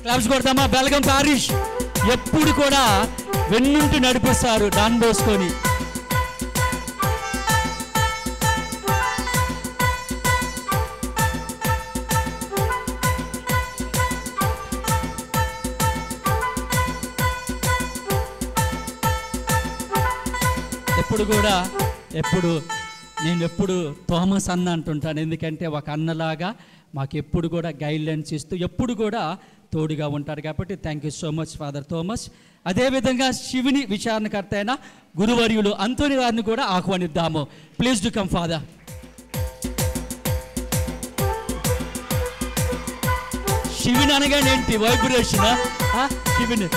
Claps కొడతామా. బెలగం పారిష్ ఎప్పుడు కూడా వెన్నుంటూ నడిపిస్తారు డాన్ బోస్కోని. ఎప్పుడు కూడా నేను ఎప్పుడు థామస్ అన్న అంటుంటాను. ఎందుకంటే ఒక అన్నలాగా మాకు ఎప్పుడు కూడా గైడ్లైన్స్ ఇస్తూ ఎప్పుడు కూడా తోడుగా ఉంటారు. కాబట్టి thank you so much father Thomas. అదేవిధంగా శివుని విచారణకర్త అయిన గురువర్యులు అంతోని గారిని కూడా ఆహ్వానిద్దాము. Please do come father. శివుని అనగానే ఏంటి? వైబ్రేషన్. శివుని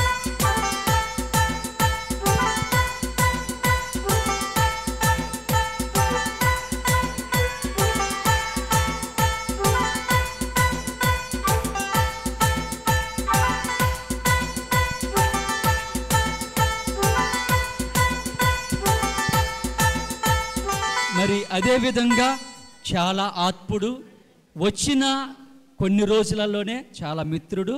మరి అదేవిధంగా చాలా ఆత్ముడు, వచ్చిన కొన్ని రోజులలోనే చాలా మిత్రుడు,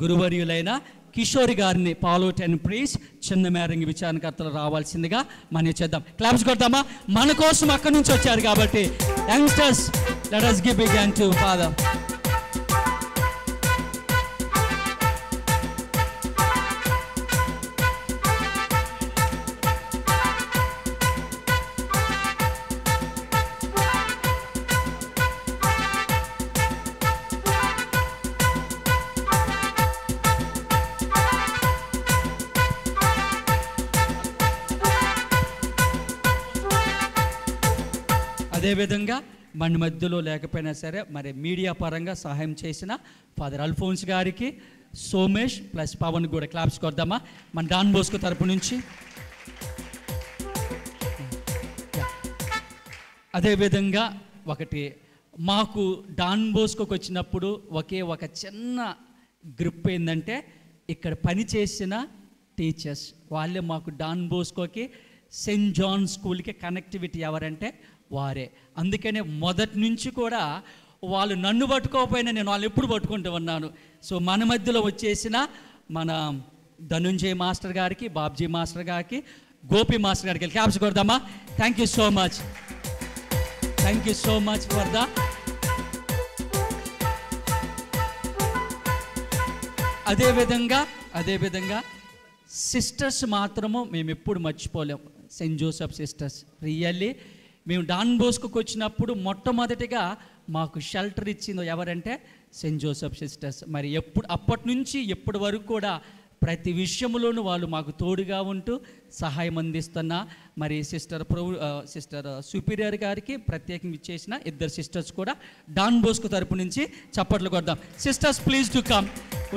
గురువర్యులైన కిషోర్ గారిని పాలోట్ అండ్ ప్రీస్ చిన్న మేరంగి విచారణకర్తలు రావాల్సిందిగా మనం చేద్దాం. క్లాప్స్ కొడతామా? మన కోసం అక్కడి నుంచి వచ్చారు కాబట్టి youngsters, let us give big hand to father. అదేవిధంగా మన మధ్యలో లేకపోయినా సరే మరి మీడియా పరంగా సహాయం చేసిన ఫాదర్ అల్ఫోన్స్ గారికి, సోమేష్ ప్లస్ పవన్ కూడా క్లాప్స్ కొద్దామా మన డాన్ బోస్కో తరపు నుంచి. అదేవిధంగా ఒకటి మాకు డాన్ బోస్కోకి వచ్చినప్పుడు ఒక చిన్న గ్రూప్ ఏంటంటే ఇక్కడ పనిచేసిన టీచర్స్ వాళ్ళే మాకు డాన్ బోస్కోకి సెయింట్ జాన్ స్కూల్కి కనెక్టివిటీ ఎవరంటే వారే. అందుకనే మొదటి నుంచి కూడా వాళ్ళు నన్ను పట్టుకోకపోయినా నేను వాళ్ళు ఎప్పుడు పట్టుకుంటూ ఉన్నాను. సో మన మధ్యలో వచ్చేసిన మన ధనుంజయ్ మాస్టర్ గారికి, బాబ్జీ మాస్టర్ గారికి, గోపి మాస్టర్ గారికి క్యాప్స్ కొడదామా? Thank you so much, thank you so much for the. అదేవిధంగా సిస్టర్స్ మాత్రము మేము ఎప్పుడు మర్చిపోలేము. సెయింట్ జోసెఫ్ సిస్టర్స్ రియల్లీ మేము డాన్ బోస్కోకి వచ్చినప్పుడు మొట్టమొదటిగా మాకు షెల్టర్ ఇచ్చింది ఎవరంటే సెయింట్ జోసెఫ్ సిస్టర్స్. మరి అప్పటి నుంచి ఎప్పటి వరకు కూడా ప్రతి విషయంలోనూ వాళ్ళు మాకు తోడుగా ఉంటూ సహాయం అందిస్తున్న మరి సిస్టర్ సుపీరియర్ గారికి ప్రత్యేకంగా ఇచ్చేసిన ఇద్దరు సిస్టర్స్ కూడా డాన్ బోస్కో తరపు నుంచి చప్పట్లు కొడదాం. Sisters please to come.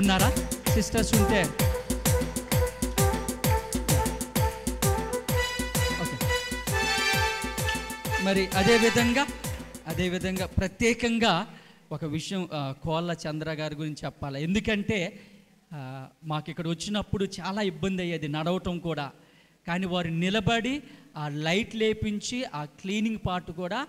ఉన్నారా సిస్టర్స్? ఉంటే మరి అదేవిధంగా ప్రత్యేకంగా ఒక విషయం కోళ్ళ చంద్ర గారి గురించి చెప్పాలి. ఎందుకంటే మాకు ఇక్కడ వచ్చినప్పుడు చాలా ఇబ్బంది అయ్యేది నడవటం కూడా. కానీ వారు నిలబడి ఆ లైట్ లేపించి ఆ క్లీనింగ్ పార్ట్ కూడా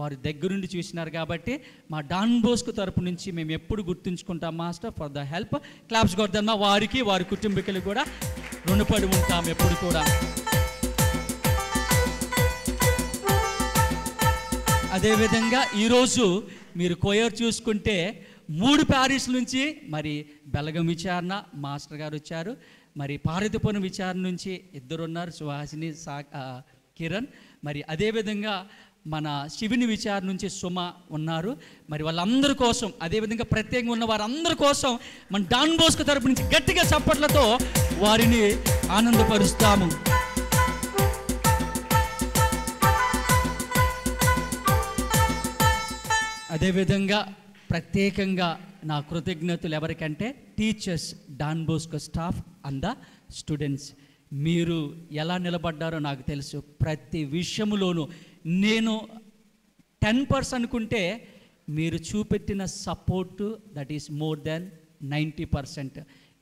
వారు దగ్గరుండి చూసినారు. కాబట్టి మా డాన్ బోస్కో తరపు నుంచి మేము ఎప్పుడు గుర్తుంచుకుంటాం master for the help. Claps కొడదామా? వారికి వారి కుటుంబీకులు కూడా రుణపడి ఉంటాం ఎప్పుడు కూడా. అదేవిధంగా ఈరోజు మీరు కోయర్ చూసుకుంటే 3 ప్యారిస్ నుంచి మరి బెలగం విచారణ మాస్టర్ గారు వచ్చారు. మరి పార్వతీపురం విచారణ నుంచి ఇద్దరు ఉన్నారు, సుహాసిని కిరణ్. మరి అదేవిధంగా మన శివుని విచారణ నుంచి సుమ ఉన్నారు. మరి వాళ్ళందరి కోసం అదేవిధంగా ప్రత్యేకంగా ఉన్న వారందరి కోసం మన డాన్ బోస్కో తరపు నుంచి గట్టిగా చప్పట్లతో వారిని ఆనందపరుస్తాము. అదేవిధంగా ప్రత్యేకంగా నా కృతజ్ఞతలు ఎవరికంటే teachers, Don Bosco staff and the students. మీరు ఎలా నిలబడ్డారో నాకు తెలుసు. ప్రతి విషయంలోనూ నేను 10% అనుకుంటే మీరు చూపెట్టిన support that is more than 90%.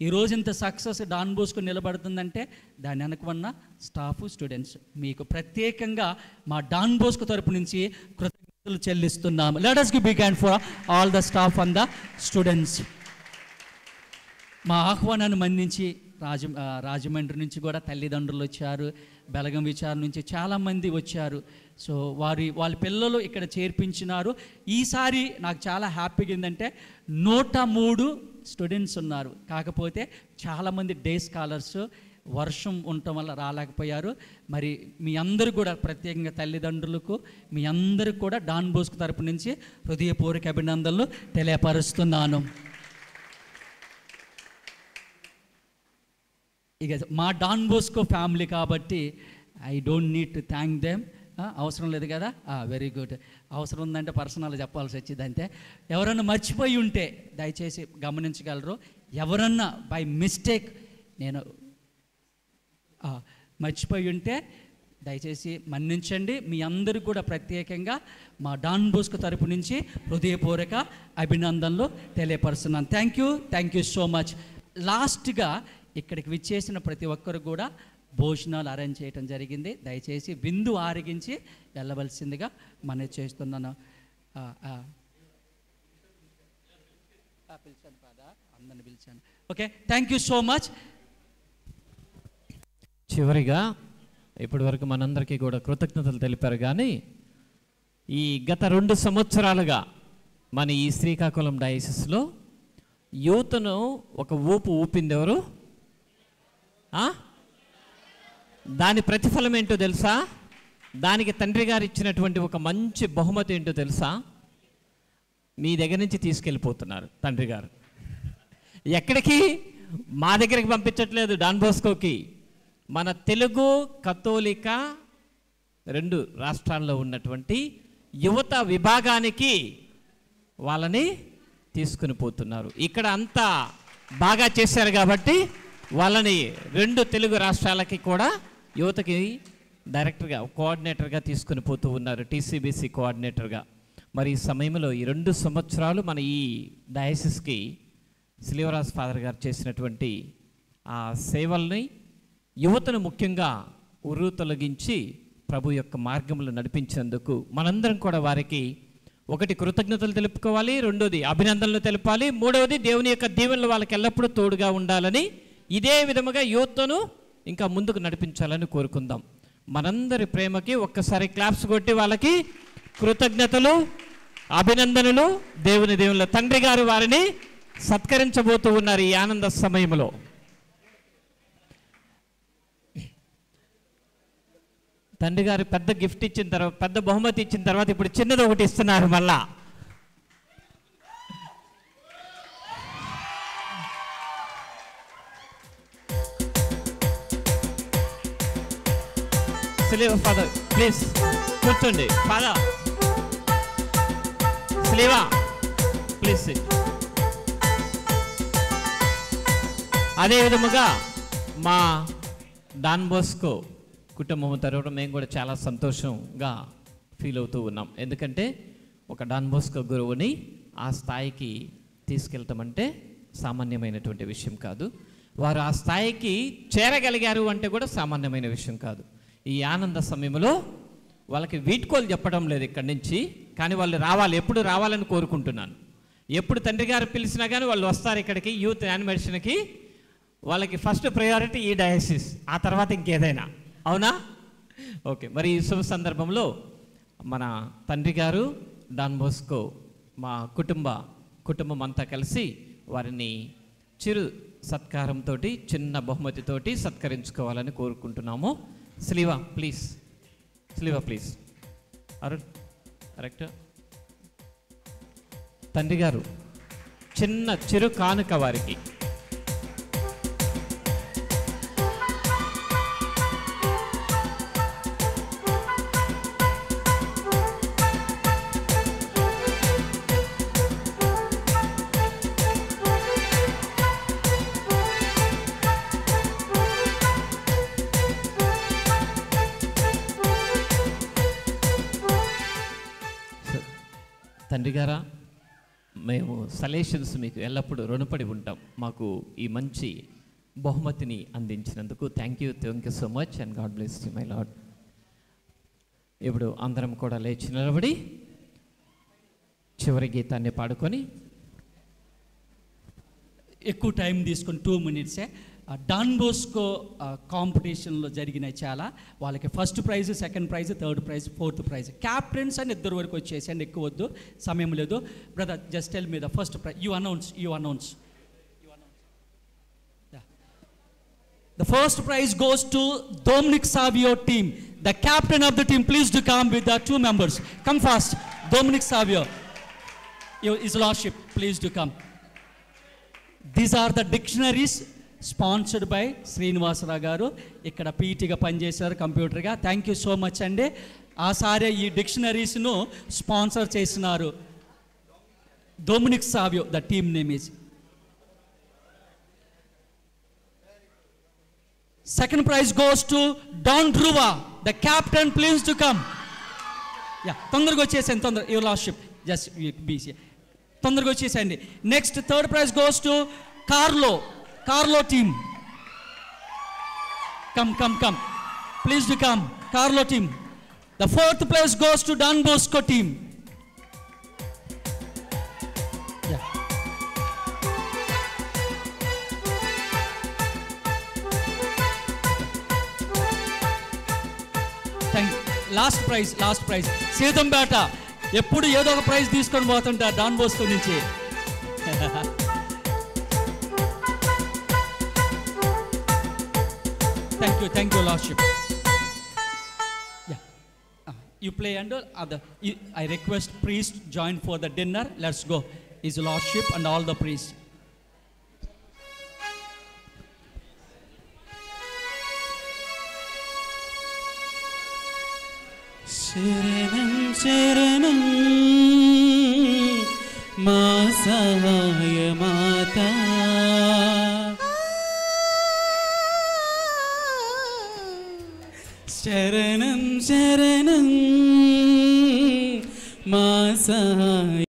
ఈరోజు ఇంత సక్సెస్ డాన్ బోస్కో నిలబడుతుందంటే దాని వెనకున్న స్టాఫ్, స్టూడెంట్స్. మీకు ప్రత్యేకంగా మా డాన్ బోస్కో తరపు నుంచి కృతజ్ఞతలు చెల్లిస్తున్నాము. Let us give big hand for all the staff and the students. మా ఆహ్వానాన్ని మన్నించి రాజమండ్రి నుంచి కూడా తల్లిదండ్రులు వచ్చారు, బెలగం విచారణ నుంచి చాలామంది వచ్చారు. సో వాళ్ళ పిల్లలు ఇక్కడ చేర్పించినారు. ఈసారి నాకు చాలా హ్యాపీగా ఏంటంటే 103 స్టూడెంట్స్ ఉన్నారు. కాకపోతే చాలామంది డే స్కాలర్స్ వర్షం ఉండటం వల్ల రాలేకపోయారు. మరి మీ అందరూ కూడా ప్రత్యేకంగా తల్లిదండ్రులకు మీ అందరికి కూడా డాన్ బోస్కో తరపు నుంచి హృదయపూర్వక అభినందనలు తెలియపరుస్తున్నాను. ఇక మా డాన్ బోస్కో ఫ్యామిలీ కాబట్టి I don't need to thank them. అవసరం లేదు కదా? Very good. అవసరం ఉందంటే పర్సనల్ చెప్పాల్సి వచ్చింది. అంతే. ఎవరన్నా మర్చిపోయి ఉంటే దయచేసి గమనించగలరు. ఎవరన్నా బై మిస్టేక్ నేను మర్చిపోయి ఉంటే దయచేసి మన్నించండి. మీ అందరికీ కూడా ప్రత్యేకంగా మా డాన్ బోస్కో తరపు నుంచి హృదయపూర్వక అభినందనలు తెలియపరుస్తున్నాను. Thank you so much. లాస్ట్గా ఇక్కడికి విచ్చేసిన ప్రతి ఒక్కరు కూడా భోజనాలు అరేంజ్ చేయడం జరిగింది. దయచేసి విందు ఆరగించి వెళ్ళవలసిందిగా మనవి చేస్తున్నాను. పిలిచాను కదా, అందరిని పిలిచాను. Okay, thank you so much. చివరిగా ఇప్పటి వరకు మనందరికీ కూడా కృతజ్ఞతలు తెలిపారు. కానీ ఈ గత 2 సంవత్సరాలుగా మన ఈ శ్రీకాకుళం డయాసిస్లో యూత్ను ఒక ఊపు ఊపింది ఎవరు? దాని ప్రతిఫలం ఏంటో తెలుసా? దానికి తండ్రి గారు ఇచ్చినటువంటి ఒక మంచి బహుమతి ఏంటో తెలుసా? మీ దగ్గర నుంచి తీసుకెళ్ళిపోతున్నారు తండ్రి గారు. ఎక్కడికి? మా దగ్గరికి పంపించట్లేదు, డాన్ బోస్కోకి. మన తెలుగు కథోలిక 2 రాష్ట్రాల్లో ఉన్నటువంటి యువత విభాగానికి వాళ్ళని తీసుకుని పోతున్నారు. ఇక్కడ అంతా బాగా చేశారు కాబట్టి వాళ్ళని 2 తెలుగు రాష్ట్రాలకి కూడా యువతకి డైరెక్టర్గా కోఆర్డినేటర్గా తీసుకుని పోతూ ఉన్నారు, టీసీబీసీ కోఆర్డినేటర్గా. మరి ఈ సమయంలో ఈ 2 సంవత్సరాలు మన ఈ డయాసిస్కి సిలివరాజ్ ఫాదర్ గారు చేసినటువంటి ఆ సేవల్ని, యువతను ముఖ్యంగా ఉర్రు తొలగించి ప్రభు యొక్క మార్గంలో నడిపించేందుకు మనందరం కూడా వారికి ఒకటి కృతజ్ఞతలు తెలుపుకోవాలి, రెండోది అభినందనలు తెలపాలి, మూడవది దేవుని యొక్క దీవెనలు వాళ్ళకి ఎల్లప్పుడూ తోడుగా ఉండాలని, ఇదే విధముగా యూత్ను ఇంకా ముందుకు నడిపించాలని కోరుకుందాం. మనందరి ప్రేమకి ఒక్కసారి క్లాప్స్ కొట్టి వాళ్ళకి కృతజ్ఞతలు, అభినందనలు. దేవుని తండ్రి గారు వారిని సత్కరించబోతూ ఉన్నారు ఈ ఆనంద సమయంలో. తండ్రి గారు పెద్ద గిఫ్ట్ ఇచ్చిన తర్వాత, పెద్ద బహుమతి ఇచ్చిన తర్వాత ఇప్పుడు చిన్నది ఒకటి ఇస్తున్నారు మళ్ళా. ఫాదర్ ప్లీజ్ కూర్చోండి. Father స్లీవా please. అదే విధముగా మా డాన్ బోస్కో కుటుంబం తరఫున మేము కూడా చాలా సంతోషంగా ఫీల్ అవుతూ ఉన్నాం. ఎందుకంటే ఒక డాన్ బోస్కో గురువుని ఆ స్థాయికి తీసుకెళ్తాం అంటే సామాన్యమైనటువంటి విషయం కాదు. వారు ఆ స్థాయికి చేరగలిగారు అంటే కూడా సామాన్యమైన విషయం కాదు. ఈ ఆనంద సమయంలో వాళ్ళకి వీడ్కోలు చెప్పడం లేదు ఇక్కడి నుంచి, కానీ వాళ్ళు రావాలి, ఎప్పుడు రావాలని కోరుకుంటున్నాను. ఎప్పుడు తండ్రి గారు పిలిచినా కానీ వాళ్ళు వస్తారు ఇక్కడికి యూత్ యానిమేషన్కి. వాళ్ళకి ఫస్ట్ ప్రయారిటీ ఈ డయాసిస్, ఆ తర్వాత ఇంకేదైనా. అవునా? ఓకే. మరి ఈ శుభ సందర్భంలో మన తండ్రి గారు, డాన్ బోస్కో, మా కుటుంబం అంతా కలిసి వారిని చిరు సత్కారంతో, చిన్న బహుమతితోటి సత్కరించుకోవాలని కోరుకుంటున్నాము. స్లీవా ప్లీజ్, అరుణ్ కరెక్ట్. తండ్రి గారు చిన్న చిరు కానుక వారికి. తండ్రి గారా, మేము సలేషన్స్ మీకు ఎల్లప్పుడూ రుణపడి ఉంటాం. మాకు ఈ మంచి బహుమతిని అందించినందుకు thank you so much and God bless you my lord. ఇప్పుడు అందరం కూడా లేచి నిలబడి చివరి గీతాన్ని పాడుకొని ఎక్కువ టైం తీసుకొని 2 minutes డాన్ బోస్కో కాంపిటీషన్లో జరిగినాయి చాలా. వాళ్ళకి first prize, second prize, third prize, fourth prize. Captains అని 2 వరకు వచ్చేసండి, ఎక్కువ వద్దు, సమయం లేదు. Brother just tell me the first prize. You announce The first prize goes to Dominic Savio team. The captain of the team, please do come with the 2 members. Come fast. Dominic Savio. His Lordship, please do come. These are the dictionaries sponsored by Srinivasara garu. Ikkada PT ga panchesaru computer ga. Thank you so much ande. Asare ee dictionaries nu sponsor chesinaru. Dominic Savio, the team name is. Second prize goes to Don Dhruva, the captain, please to come. Yeah, తొందరగా వచ్చేసండి తొందర your lordship just be here. తొందరగా వచ్చేసండి. Next third prize goes to Carlo team. Come. Please do come. Carlo team. The fourth place goes to Don Bosco team. Yeah. Last prize Seethampeta ఎప్పుడు ఏదో ఒక prize తీసుకొని పోతుంటారు డాన్ బోస్కో నుంచి. Thank you lordship. You play and I request priest join for the dinner. Let's go. His Lordship and all the priests. శరణం మా సహాయ మాతా శరణం మా సహాయ